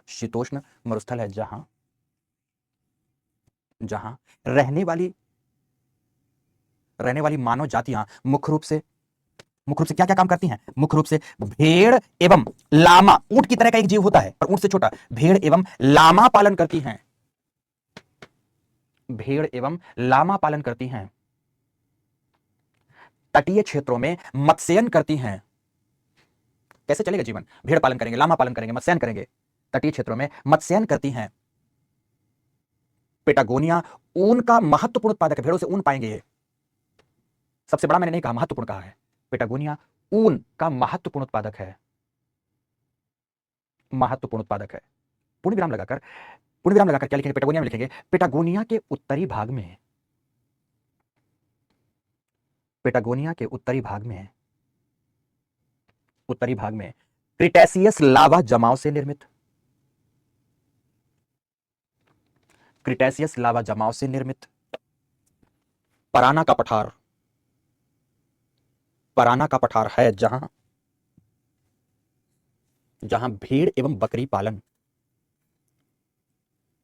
शीतोष्ण मरुस्थल है जहां जहां रहने वाली मानव जातियां मुख्य रूप से क्या क्या काम करती हैं? मुख्य रूप से भेड़ एवं लामा, ऊंट की तरह का एक जीव होता है पर ऊंट से छोटा, भेड़ एवं लामा पालन करती हैं, भेड़ एवं लामा पालन करती हैं, तटीय क्षेत्रों में मत्स्यन करती हैं। कैसे चलेगा जीवन? भेड़ पालन करेंगे, लामा पालन करेंगे, मत्स्यन करेंगे, तटीय क्षेत्रों में मत्स्यन करती हैं। पेटागोनिया ऊन का महत्वपूर्ण उत्पादक है, भेड़ों से ऊन पाएंगे ये, सबसे बड़ा मैंने नहीं कहा, महत्वपूर्ण कहा है। पेटागोनिया ऊन का महत्वपूर्ण उत्पादक है, महत्वपूर्ण उत्पादक है। पूर्ण विराम लगाकर, पूर्ण विराम लगाकर क्या लिखेंगे? पेटागोनिया में लिखेंगे पेटागोनिया के उत्तरी भाग में, पेटागोनिया के उत्तरी भाग में, उत्तरी भाग में क्रिटेशियस लावा जमाव से निर्मित, क्रिटेशियस लावा जमाव से निर्मित पराना का पठार, पराना का पठार है जहां जहां भेड़ एवं बकरी पालन,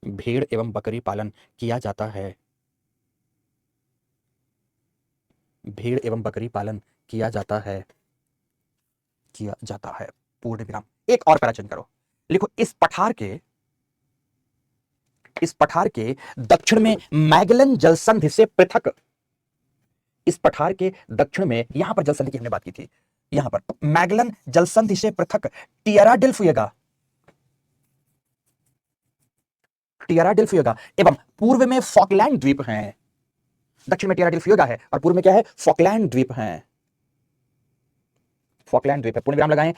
भेड़ एवं बकरी पालन किया जाता है, भेड़ एवं बकरी पालन किया जाता है, किया जाता है। पूर्ण विराम। एक और पैराचन करो, लिखो इस पठार के दक्षिण में मैगलन जलसंधि से पृथक, इस पठार के दक्षिण में, यहां पर जलसंधि की हमने बात की थी, यहां पर मैगलन जलसंधि से पृथक टिएरा डेल फ्यूएगा, टिएरा डेल फ्यूएगा एवं पूर्व में फॉकलैंड द्वीप हैं। दक्षिण में टिएरा डेल फ्यूएगा है और पूर्व में क्या है? फॉकलैंड द्वीप हैं, फॉकलैंड द्वीप है। पूर्ण विराम लगाएं।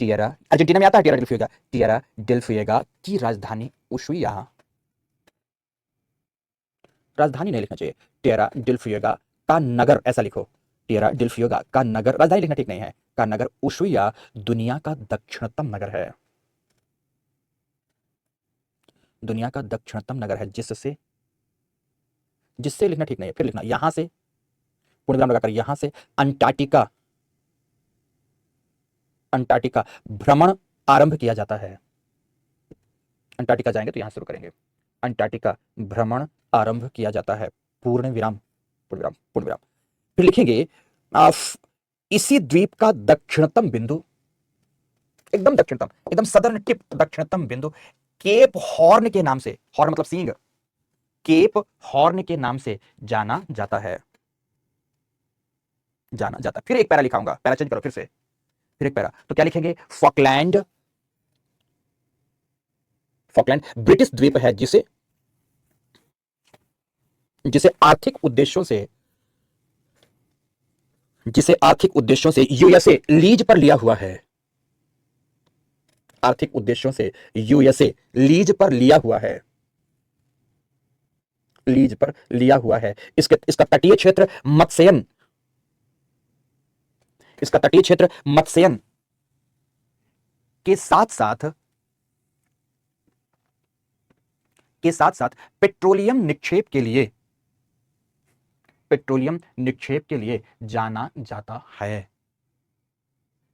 टिएरा, अर्जेंटीना में आता है टिएरा डेल फ्यूएगा, टिएरा डेल फ्यूएगा की राजधानी उशुइया, राजधानी नहीं लिखना चाहिए, टिएरा डेल फ्यूएगा का नगर ऐसा लिखो, टिएरा डेल फ्यूएगा का नगर, राजधानी लिखना ठीक नहीं है, का नगर उशुइया दुनिया का दक्षिणतम नगर है, दुनिया का दक्षिणतम नगर है, जिससे, जिससे लिखना ठीक नहीं है, फिर लिखना यहां से, पूर्ण विराम लगाकर यहां से अंटार्कटिका, अंटार्कटिका भ्रमण आरंभ किया जाता है। अंटार्कटिका जाएंगे तो यहां शुरू करेंगे, अंटार्कटिका भ्रमण आरंभ किया जाता है। पूर्ण विराम, पूर्ण विराम, पूर्ण विराम। फिर लिखेंगे इसी द्वीप का दक्षिणतम बिंदु, एकदम दक्षिणतम, एकदम सदर्न टिप, दक्षिणतम बिंदु केप हॉर्न के नाम से, हॉर्न मतलब सींग, केप हॉर्न के नाम से जाना जाता है, जाना जाता है। फिर एक पैरा लिखाऊंगा, पैरा चेंज करो फिर से, फिर एक पैरा, तो क्या लिखेंगे? फॉकलैंड, फॉकलैंड ब्रिटिश द्वीप है जिसे, जिसे आर्थिक उद्देश्यों से, जिसे आर्थिक उद्देश्यों से यूएसए लीज पर लिया हुआ है, आर्थिक उद्देश्यों से यूएसए लीज पर लिया हुआ है, लीज पर लिया हुआ है। इसका तटीय क्षेत्र मत्स्यन, इसका तटीय क्षेत्र मत्स्यन के साथ साथ, के साथ साथ पेट्रोलियम निक्षेप के लिए, पेट्रोलियम निक्षेप के लिए जाना जाता है,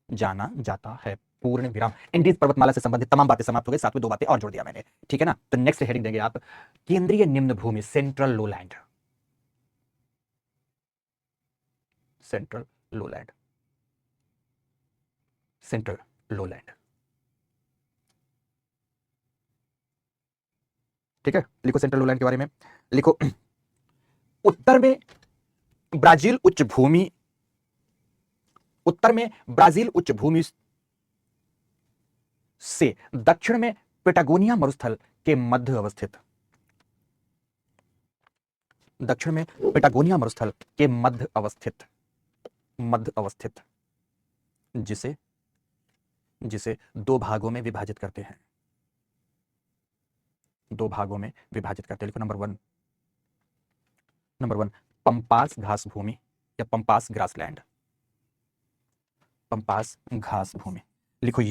जाना जाता है। पूर्ण विराम। इंडीज पर्वतमाला से संबंधित तमाम बातें समाप्त हो गई, साथ में दो बातें और जोड़ दिया मैंने, ठीक है ना? तो नेक्स्ट हेडिंग देंगे आप केंद्रीय निम्न भूमि, central lowland, central lowland, central lowland, ठीक है? लिखो सेंट्रल लोलैंड के बारे में, लिखो उत्तर में ब्राजील उच्च भूमि, उत्तर में ब्राजील उच्च भूमि से दक्षिण में पेटागोनिया मरुस्थल के मध्य अवस्थित, दक्षिण में पेटागोनिया मरुस्थल के मध्य अवस्थित, मध्य अवस्थित, जिसे, जिसे दो भागों में विभाजित करते हैं, दो भागों में विभाजित करते हैं। लिखो नंबर वन पंपास घास भूमि या पंपास ग्रासलैंड। पंपास घास भूमि। लिखो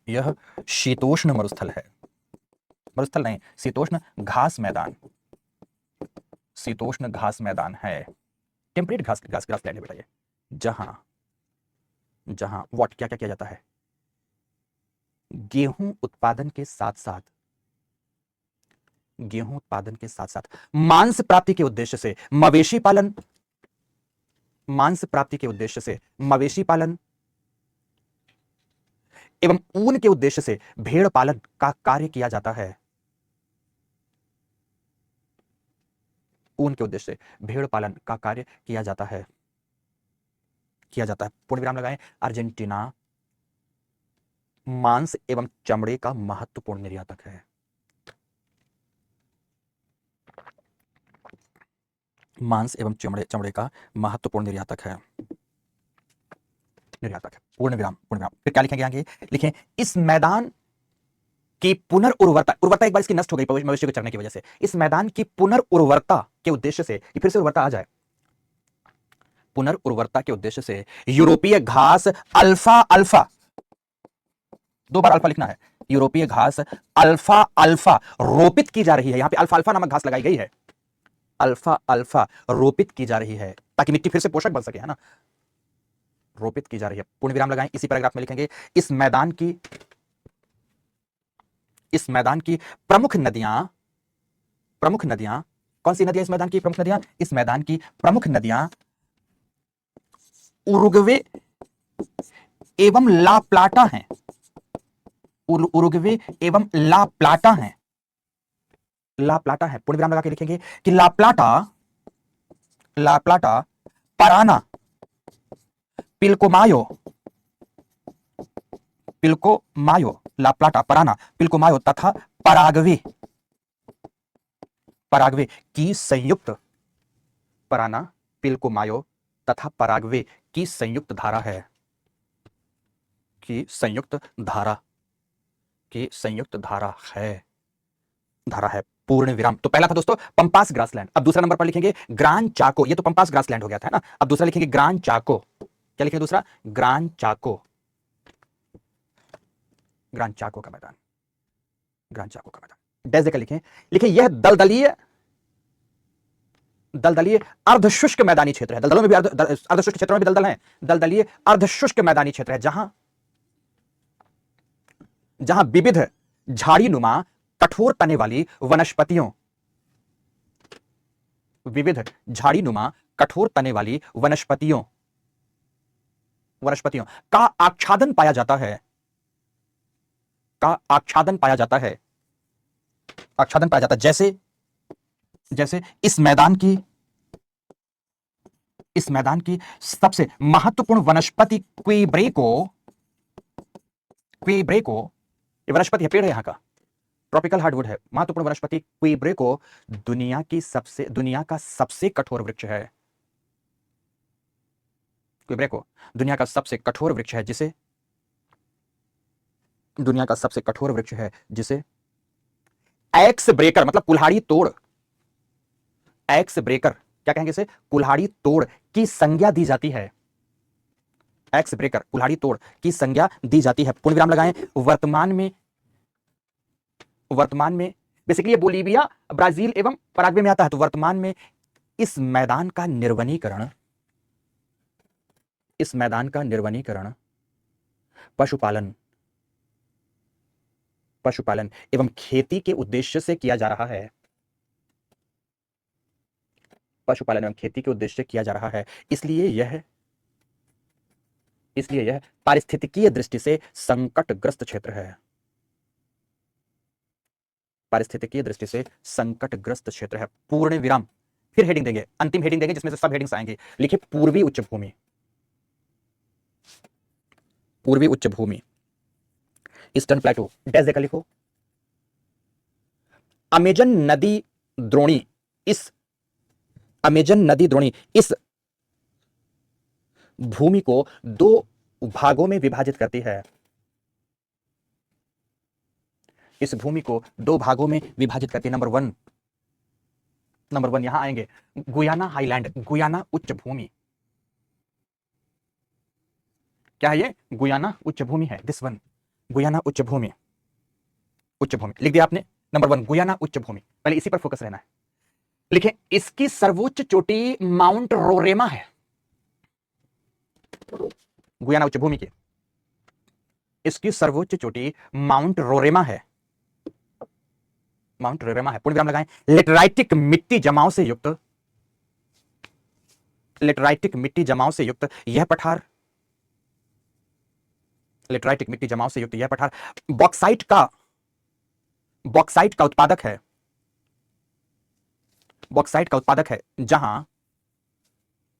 यह शीतोष्ण मरुस्थल है। मरुस्थल नहीं, शीतोष्ण घास मैदान। शीतोष्ण घास मैदान है। टेम्परेट ग्रासलैंड है बेटा ये। जहां जहां व्हाट क्या क्या किया जाता है, गेहूं उत्पादन के साथ साथ मांस प्राप्ति के उद्देश्य से मवेशी पालन, एवं ऊन के उद्देश्य से भेड़ पालन का कार्य किया जाता है। ऊन के उद्देश्य से भेड़ पालन का कार्य किया जाता है। पूर्ण विराम लगाएं। अर्जेंटीना मांस एवं चमड़े का महत्वपूर्ण निर्यातक है। मांस एवं चमड़े का महत्वपूर्ण निर्यातक है। पूर्ण विराम। फिर क्या लिखेंगे आगे? लिखें इस मैदान की उर्वरता एक बार इसकी नष्ट हो गई मवेशी को चरने की वजह से। इस मैदान की पुनर्उर्वरता के उद्देश्य से, फिर से उर्वरता आ जाए, पुनर्उर्वरता के उद्देश्य से यूरोपीय घास अल्फा, दो बार अल्फा लिखना है, यूरोपीय घास अल्फा रोपित की जा रही है। यहां पे अल्फा नामक घास लगाई गई है। अल्फा रोपित की जा रही है ताकि मिट्टी फिर से पोषक बन सके, है ना। रोपित की जा रही है। पूर्ण विराम लगाएं। इसी पैराग्राफ में लिखेंगे इस मैदान की प्रमुख नदियां, कौन सी नदियां इस मैदान की प्रमुख नदियां? इस मैदान की प्रमुख नदियां उरुग्वे एवं ला प्लाटा हैं। उरुग्वे एवं ला प्लाटा हैं। पूर्ण विराम लगा के लिखेंगे कि ला प्लाटा पराना, पिल्कोमायो, ला प्लाटा, पराना, पिल्कोमायो तथा पराग्वे की संयुक्त, पराना, पिल्कोमायो तथा पराग्वे की संयुक्त धारा है। पूर्ण विराम। तो पहला था दोस्तों पंपास ग्रासलैंड। अब दूसरा नंबर पर लिखेंगे ग्रान चाको। ये तो पंपास ग्रासलैंड हो गया था ना। अब दूसरा लिखेंगे ग्रान चाको। क्या लिखेंगे दूसरा? ग्रान चाको का मैदान। डैश देकर लिखें यह दलदलीय अर्धशुष्क मैदानी क्षेत्र है। दलदलों में भी अर्धशुष्क क्षेत्रों में भी दलदल हैं। दलदलीय अर्धशुष्क मैदानी क्षेत्र है जहां विविध झाड़ीनुमा कठोर तने वाली वनस्पतियों का आच्छादन पाया जाता है। जैसे इस मैदान की सबसे महत्वपूर्ण वनस्पति क्वीब्रेको, ये वनस्पति है, पेड़ है यहाँ का, ट्रॉपिकल हार्डवुड है। महत्वपूर्ण वनस्पति क्वीब्रेको दुनिया का सबसे कठोर वृक्ष है। क्वीब्रेको दुनिया का सबसे कठोर वृक्ष है जिसे एक्स ब्रेकर मतलब कुल्हाड़ी तोड़, क्या कहेंगे इसे? कुल्हाड़ी तोड़ की संज्ञा दी जाती है। एक्स ब्रेकर, कुल्हाड़ी तोड़ की संज्ञा दी जाती है। पूर्ण विराम लगाएं। वर्तमान में बेसिकली ये बोलीविया, ब्राजील एवं पराग्वे में आता है। तो वर्तमान में इस मैदान का निर्वनीकरण पशुपालन एवं खेती के उद्देश्य से किया जा रहा है। इसलिए यह पारिस्थितिकीय दृष्टि से संकटग्रस्त क्षेत्र है। पूर्ण विराम। फिर हेडिंग देंगे, अंतिम हेडिंग देंगे जिसमें से सब हेडिंग्स आएंगे। लिखिए पूर्वी उच्च भूमि, ईस्टर्न प्लेटो। डैश देकर लिखो अमेजन नदी द्रोणी इस भूमि को दो भागों में विभाजित करती है। इस भूमि को दो भागों में विभाजित करती है। नंबर वन यहां आएंगे गुयाना हाईलैंड, गुयाना उच्च भूमि। क्या है ये? गुयाना उच्च भूमि है, दिस वन, गुयाना उच्च भूमि। उच्च भूमि लिख दिया आपने। नंबर वन गुयाना उच्च भूमि, पहले इसी पर फोकस रहना है। लिखें, इसकी सर्वोच्च चोटी माउंट रोरेमा है। गुयाना उच्च भूमि की इसकी सर्वोच्च चोटी माउंट रोरेमा है। माउंट रोरेमा है, पूर्ण विराम लगाएं। लेटराइटिक मिट्टी जमाव से युक्त, लेटराइटिक मिट्टी जमाव से युक्त यह पठार, लेटराइटिक मिट्टी जमाव से युक्त यह पठार बॉक्साइट का उत्पादक है। बॉक्साइट का उत्पादक है, जहां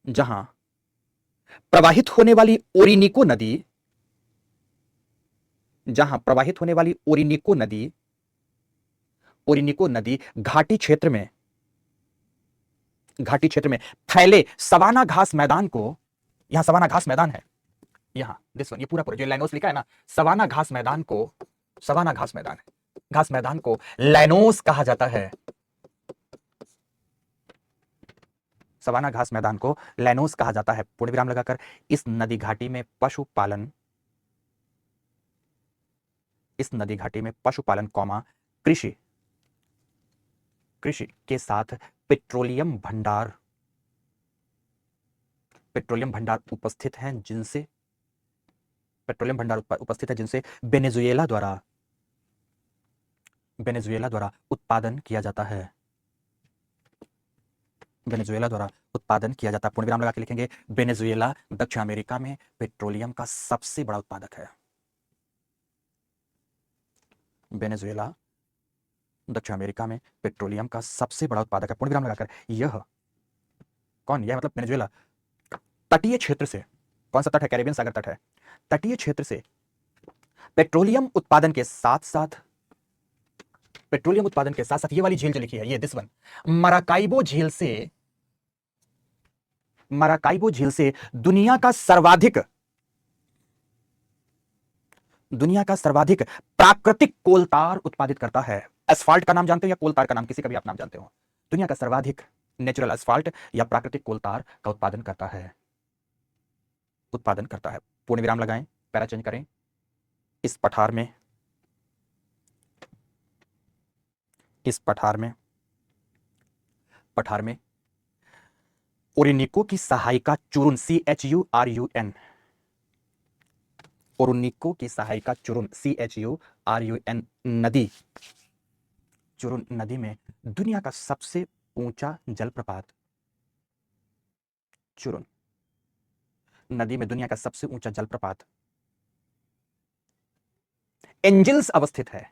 जहां प्रवाहित होने वाली ओरिनिको नदी, जहां प्रवाहित होने वाली ओरिनिको नदी घाटी क्षेत्र में फैले सवाना घास मैदान को, यहां सवाना घास मैदान है, यहां दिस वन, ये पूरा जो लैनोस लिखा है ना, सवाना घास मैदान है, घास मैदान को लैनोस कहा जाता है। सवाना घास मैदान को लैनोस कहा जाता है। पूर्ण विराम लगाकर इस नदी घाटी में पशुपालन कौमा कृषि के साथ पेट्रोलियम भंडार उपस्थित हैं, जिनसे वेनेजुएला द्वारा उत्पादन किया जाता है। पूर्ण विराम लगा के लिखेंगे, वेनेजुएला दक्षिण अमेरिका में पेट्रोलियम का सबसे बड़ा उत्पादक है। वेनेजुएला दक्षिण अमेरिका में पेट्रोलियम का सबसे बड़ा उत्पादक है। पूर्ण विराम लगाकर यह कौन, यह मतलब वेनेजुएला तटीय क्षेत्र से, कौन सा तट है? कैरेबियन सागर तट है। तटीय क्षेत्र से पेट्रोलियम उत्पादन के साथ साथ ये वाली झील जो लिखी है, ये दिस वन, मराकाइबो झील से दुनिया का सर्वाधिक प्राकृतिक कोलतार उत्पादित करता है। एस्फाल्ट का नाम जानते हो या कोलतार का नाम, किसी का भी आप नाम जानते हो। दुनिया का सर्वाधिक नेचुरल एस्फाल्ट या प्राकृतिक कोलतार का उत्पादन करता है। पूर्ण विराम लगाएं, पैरा चेंज करें। इस पठार में ओरिनिको की सहायिका चुरुन, CHURUN, ओरिनिको की सहायिका चुरुन, CHURUN नदी, चुरुन नदी में दुनिया का सबसे ऊंचा जलप्रपात, चुरुन नदी में दुनिया का सबसे ऊंचा जलप्रपात एंजल्स अवस्थित है।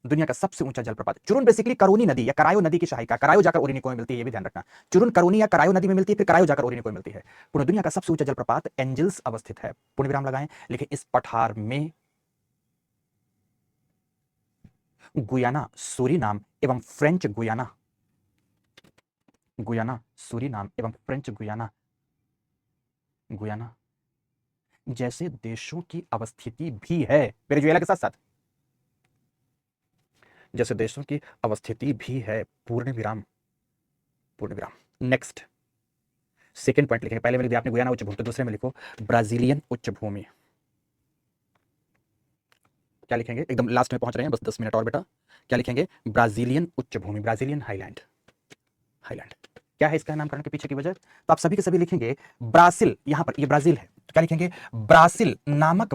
दुनिया का सबसे ऊंचा जलप्रपात चुरुन बेसिकली करोनी नदी या करायो नदी की सहायिका, करायो जाकर ओरिनिको में मिलती है, ये भी ध्यान रखना। चुरुन करोनी या करायो नदी में मिलती है, फिर करायो जाकर ओरिनिको में मिलती है। पूर्ण दुनिया का सबसे ऊंचा जलप्रपात एंजल्स अवस्थित है। पूर्ण विराम लगाएं, लेकिन इस पठार में गुयाना, सूरीनाम एवं फ्रेंच गुयाना जैसे देशों की अवस्थिति भी है। वेनेजुएला के साथ साथ जैसे देशों की अवस्थिति भी है। पूर्ण विराम। नेक्स्ट सेकंड पॉइंट लिखेंगे। पहले में लिख दिया आपने गुयाना उच्च भूमि, तो दूसरे में लिखो ब्राजीलियन उच्च भूमि। क्या लिखेंगे? एकदम लास्ट में पहुंच रहे हैं, बस 10 मिनट और बेटा। क्या लिखेंगे? ब्राजीलियन उच्च भूमि, ब्राजीलियन हाईलैंड। क्या है इसका नामकरण के पीछे की वजह? तो आप सभी के सभी लिखेंगे ब्राजील, यहां पर ये ब्राजील है, तो क्या लिखेंगे? ब्राजील नामक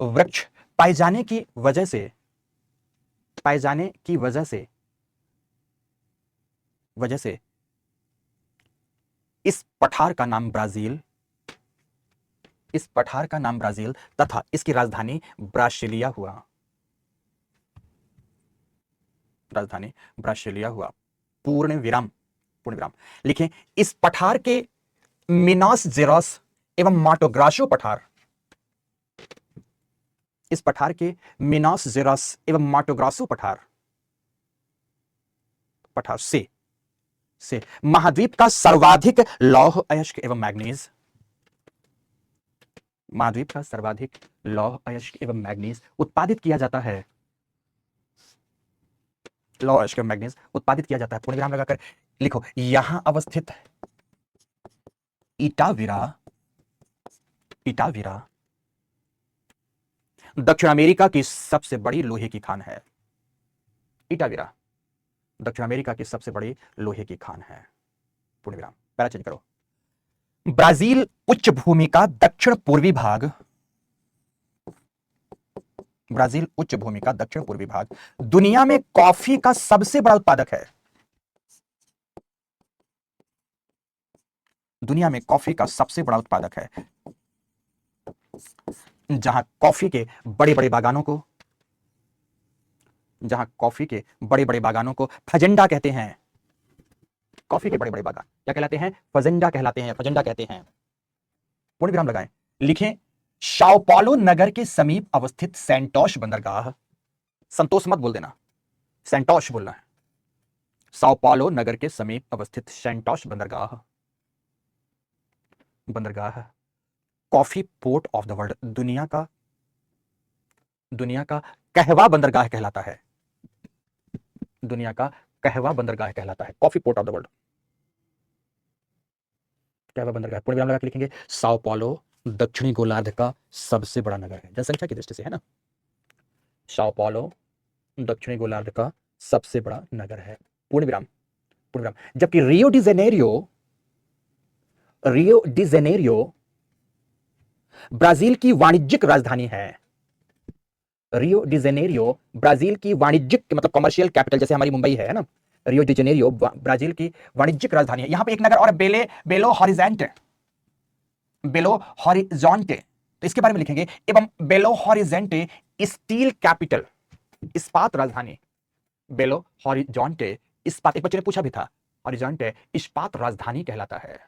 वृक्ष पाए जाने की वजह से इस पठार का नाम ब्राजील तथा इसकी राजधानी ब्रासिलिया हुआ। पूर्ण विराम। लिखें, इस पठार के मिनास जेरोस एवं माटोग्रासो पठार से महाद्वीप का सर्वाधिक लौह अयस्क एवं मैग्नीज, महाद्वीप का सर्वाधिक लौह अयस्क एवं मैग्नीज उत्पादित किया जाता है। लौह अयस्क एवं मैग्नीज उत्पादित किया जाता है। पूर्ण विराम लगाकर लिखो, यहां अवस्थित इटावीरा, इटावीरा दक्षिण अमेरिका की सबसे बड़ी लोहे की खान है। इटावीरा दक्षिण अमेरिका की सबसे बड़ी लोहे की खान है। पूर्ण विराम, पैरा चेंज करो। ब्राजील उच्च भूमि का दक्षिण पूर्वी भाग, ब्राजील उच्च भूमि का दक्षिण पूर्वी भाग दुनिया में कॉफी का सबसे बड़ा उत्पादक है। दुनिया में कॉफी का सबसे बड़ा उत्पादक है, जहां कॉफी के बड़े बड़े बागानों को, जहां कॉफी के बड़े बड़े बागानों को फजेंडा कहते हैं। कॉफी के बड़े बड़े बागान क्या कहलाते हैं? फजेंडा कहलाते हैं, फजेंडा कहते हैं। पूर्ण विराम लगाएं, लिखें, शाओ पालो नगर के समीप अवस्थित सैंटोस बंदरगाह, संतोष मत बोल देना, सैंटोस बोलना है। साओ पालो नगर के समीप अवस्थित सैंटोस बंदरगाह, बंदरगाह coffee port of the world, दुनिया का कहवा बंदरगाह कहलाता है। दुनिया का कहवा बंदरगाह कहलाता है, coffee port of the world, कहवा बंदरगाह। पूर्ण विराम लगा के लिखेंगे, साओ पालो दक्षिणी गोलार्ध का सबसे बड़ा नगर है, जनसंख्या की दृष्टि से है ना। साओ पालो दक्षिणी गोलार्ध का सबसे बड़ा नगर है। पूर्ण विराम, पूर्ण विराम। जबकि रियो डी जेनेरियो, रियो डी जेनेरियो ब्राजील की वाणिज्यिक राजधानी है। रियो डी जेनेरियो ब्राजील की वाणिज्यिक मतलब कमर्शियल कैपिटल, जैसे हमारी मुंबई है ना। रियो डी जेनेरियो ब्राजील की वाणिज्यिक राजधानी है। यहां पे एक नगर और बेलो हॉरिजेंटे, बेलो हॉरिजॉन्टे, तो इसके बारे में लिखेंगे, एवं बेलो हॉरिजेंटे स्टील कैपिटल, इस्पात राजधानी। बेलो हॉरिजॉन्टे इस्पात, एक बच्चे ने पूछा भी था, हॉरिजॉन्टे इस्पात राजधानी कहलाता है,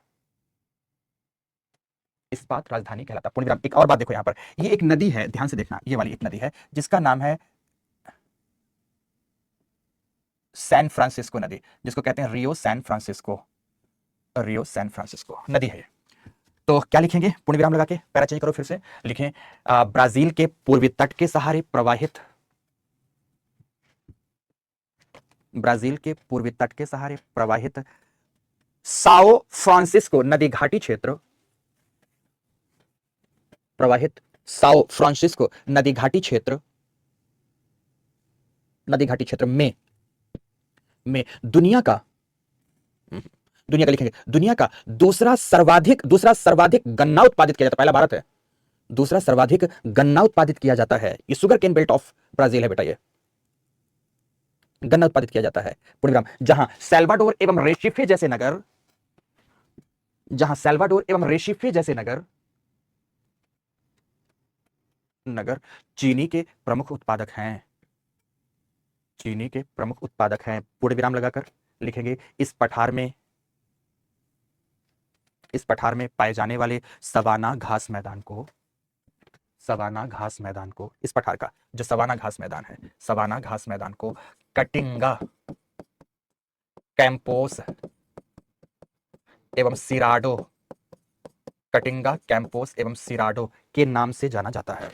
इस्पात राजधानी कहलाता है। पूर्ण विराम। एक और बात देखो, यहां पर ये एक नदी है, ध्यान से देखना, ये वाली एक नदी है जिसका नाम है सैन फ्रांसिस्को नदी, जिसको कहते हैं रियो सैन फ्रांसिस्को, रियो सैन फ्रांसिस्को नदी है। तो क्या लिखेंगे? पूर्ण विराम लगा के पैरा चेंज करो, फिर से लिखें, ब्राजील के पूर्वी तट के सहारे प्रवाहित, ब्राजील के पूर्वी तट के सहारे प्रवाहित साओ फ्रांसिस्को नदी घाटी क्षेत्र, प्रवाहित साओ फ्रांसिस्को नदी घाटी क्षेत्र, नदी घाटी क्षेत्र में दुनिया का, दुनिया का लिखेंगे, दुनिया का दूसरा सर्वाधिक गन्ना उत्पादित किया जाता है। पहला भारत है, दूसरा सर्वाधिक गन्ना उत्पादित किया जाता है। ये sugarcane belt of Brazil है बेटा, ये गन्ना उत्पादित किया जाता है। पूर्ण विराम। जहां सेल्वाडोर एवं रेसिफे जैसे नगर, जहां सेल्वाडोर एवं रेसिफे जैसे नगर चीनी के प्रमुख उत्पादक हैं, चीनी के प्रमुख उत्पादक हैं। पूर्ण विराम लगाकर लिखेंगे, इस पठार में पाए जाने वाले सवाना घास मैदान को, सवाना घास मैदान को, इस पठार का जो सवाना घास मैदान है, सवाना घास मैदान को कटिंगा कैंपोस एवं सिराडो, कटिंगा कैंपोस एवं सिराडो के नाम से जाना जाता है।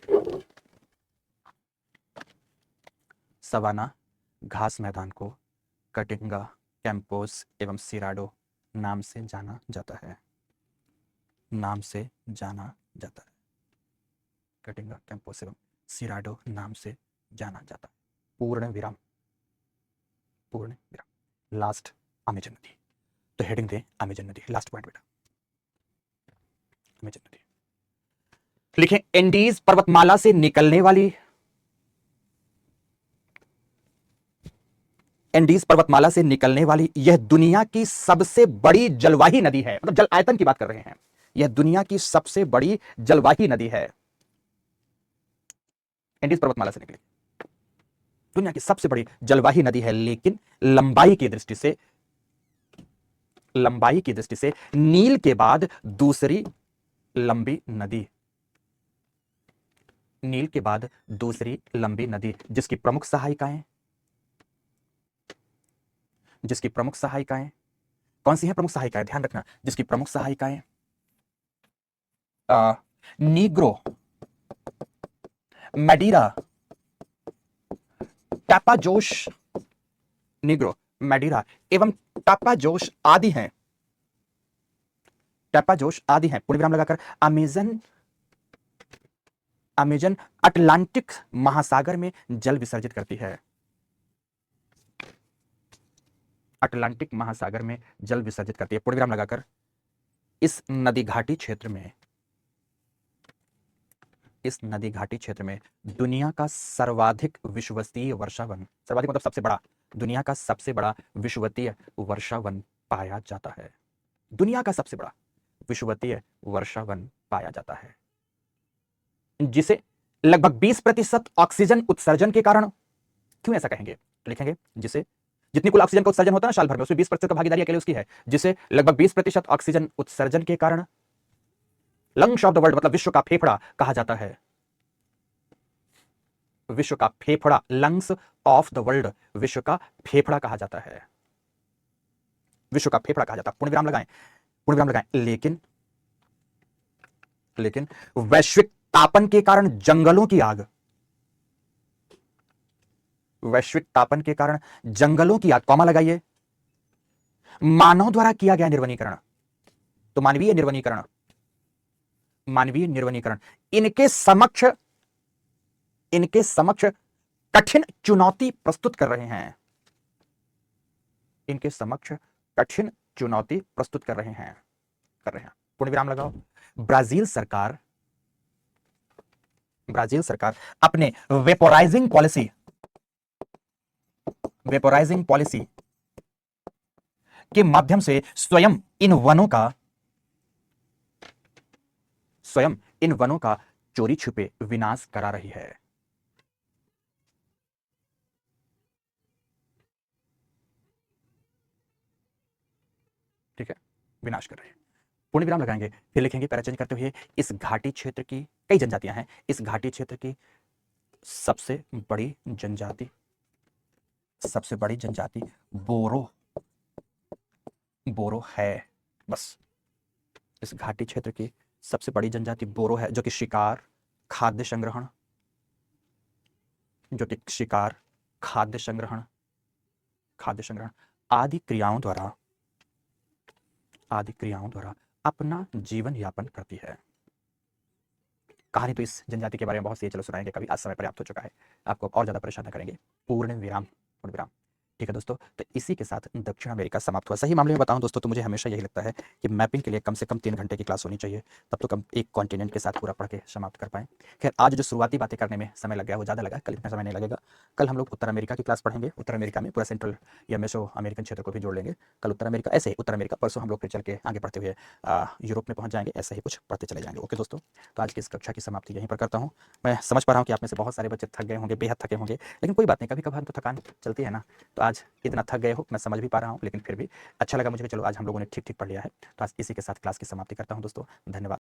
सवाना घास मैदान को कटिंगा कैंपोस एवं सिराडो नाम से जाना जाता है, नाम से जाना जाता है। कटिंगा कैंपोस एवं सिराडो नाम से जाना जाता है। पूर्ण विराम, पूर्ण विराम। लास्ट अमेजन नदी, तो हेडिंग दे अमेजन नदी, लास्ट पॉइंट बेटा, अमेजन नदी। लिखें, एंडीज पर्वतमाला से निकलने वाली, एंडीज पर्वतमाला से निकलने वाली यह दुनिया की सबसे बड़ी जलवाही नदी है, मतलब जल आयतन की बात कर रहे हैं, यह दुनिया की सबसे बड़ी जलवाही नदी है। एंडीज पर्वतमाला से निकली दुनिया की सबसे बड़ी जलवाही नदी है, लेकिन लंबाई की दृष्टि से, लंबाई की दृष्टि से नील के बाद दूसरी लंबी नदी, नील के बाद दूसरी लंबी नदी, जिसकी प्रमुख सहायिकाएं, जिसकी प्रमुख सहायिकाएं कौन सी हैं? प्रमुख सहायिकाएं ध्यान रखना, जिसकी प्रमुख सहायिकाएं नीग्रो, मैडीरा, टापाजोश, नीग्रो, मैडीरा एवं टापाजोश आदि हैं, टापाजोश आदि हैं, पूर्ण विराम लगाकर अमेजन, अमेजन अटलांटिक महासागर में जल विसर्जित करती है, अटलांटिक महासागर में जल विसर्जित करती है, पूर्ण विराम लगाकर इस नदी घाटी क्षेत्र में, इस नदी घाटी क्षेत्र में दुनिया का सर्वाधिक विषुवतीय वर्षावन, सर्वाधिक मतलब सबसे बड़ा, दुनिया का सबसे बड़ा विषुवतीय वर्षावन पाया जाता है, दुनिया का सबसे बड़ा विषुवतीय वर्षावन पाया जाता है, जिसे लगभग 20% ऑक्सीजन उत्सर्जन के कारण, क्यों ऐसा कहेंगे तो लिखेंगे जिसे, जितनी कुल ऑक्सीजन का उत्सर्जन होता है ना साल भर में, उसमें 20% का भागीदारी अकेले उसकी है, जिसे लगभग 20% ऑक्सीजन उत्सर्जन के कारण लंग्स ऑफ द वर्ल्ड मतलब विश्व का फेफड़ा कहा जाता है, विश्व का फेफड़ा, लंग्स ऑफ द वर्ल्ड, विश्व का फेफड़ा कहा जाता है, विश्व का फेफड़ा कहा जाता है, पूर्ण विराम लगाएं, पूर्ण विराम लगाएं, लेकिन वैश्विक तापन के कारण जंगलों की आग, वैश्विक तापन के कारण जंगलों की आग, कॉमा लगाइए, मानव द्वारा किया गया निर्वनीकरण, तो मानवीय निर्वनीकरण, मानवीय निर्वनीकरण इनके समक्ष, इनके समक्ष कठिन चुनौती प्रस्तुत कर रहे हैं, इनके समक्ष कठिन चुनौती प्रस्तुत कर रहे हैं, पूर्ण विराम लगाओ। ब्राजील सरकार, ब्राजील सरकार अपने वेपोराइजिंग पॉलिसी, वेपोराइजिंग पॉलिसी के माध्यम से स्वयं इन वनों का, स्वयं इन वनों का चोरी छुपे विनाश करा रही है, ठीक है, विनाश कर रहे हैं, पूर्ण विराम लगाएंगे, फिर लिखेंगे पैरा चेंज करते हुए, इस घाटी क्षेत्र की कई जनजातियां हैं, इस घाटी क्षेत्र की सबसे बड़ी जनजाति, सबसे बड़ी जनजाति बोरो, बोरो है, बस इस घाटी क्षेत्र की सबसे बड़ी जनजाति बोरो है, जो कि शिकार, खाद्य संग्रहण, जो कि शिकार, खाद्य संग्रहण, खाद्य संग्रहण आदि क्रियाओं द्वारा, आदि क्रियाओं द्वारा अपना जीवन यापन करती है। कहानी तो इस जनजाति के बारे में बहुत सी है, चलो सुनाएंगे कभी, आज समय पर्याप्त हो चुका है, आपको और ज्यादा परेशान न करेंगे, पूर्ण विराम, पूर्ण विराम, ठीक है दोस्तों। तो इसी के साथ दक्षिण अमेरिका समाप्त हुआ। सही मामले में बताऊं दोस्तों तो मुझे हमेशा यही लगता है कि मैपिंग के लिए कम से कम 3 घंटे की क्लास होनी चाहिए, तब तो कम एक कॉन्टिनेंट के साथ पूरा पढ़ के समाप्त कर पाएं। खैर आज जो शुरुआती बातें करने में समय लग गया वो ज़्यादा लगा, कल इतना समय नहीं लगेगा। कल हम लोग उत्तर अमेरिका की क्लास पढ़ेंगे, उत्तर अमेरिका में पूरा सेंट्रल या मेसो अमेरिकन क्षेत्र को भी जोड़ लेंगे। कल उत्तर अमेरिका, ऐसे ही उत्तर अमेरिका, परसों हम लोग फिर चल के आगे पढ़ते हुए यूरोप में पहुंच जाएंगे, ऐसे ही कुछ पढ़ते चले जाएंगे। ओके दोस्तों, तो आज की इस कक्षा की समाप्ति यहीं पर करता हूँ। मैं समझ पा रहा हूँ कि आप में से बहुत सारे बच्चे थक गए होंगे, बेहद थके होंगे, लेकिन कोई बात नहीं, कभी कभार तो थकान चलती है ना। तो आज इतना थक गए हो मैं समझ भी पा रहा हूँ, लेकिन फिर भी अच्छा लगा मुझे कि चलो आज हम लोगों ने ठीक ठीक पढ़ लिया है। तो आज इसी के साथ क्लास की समाप्ति करता हूँ दोस्तों, धन्यवाद।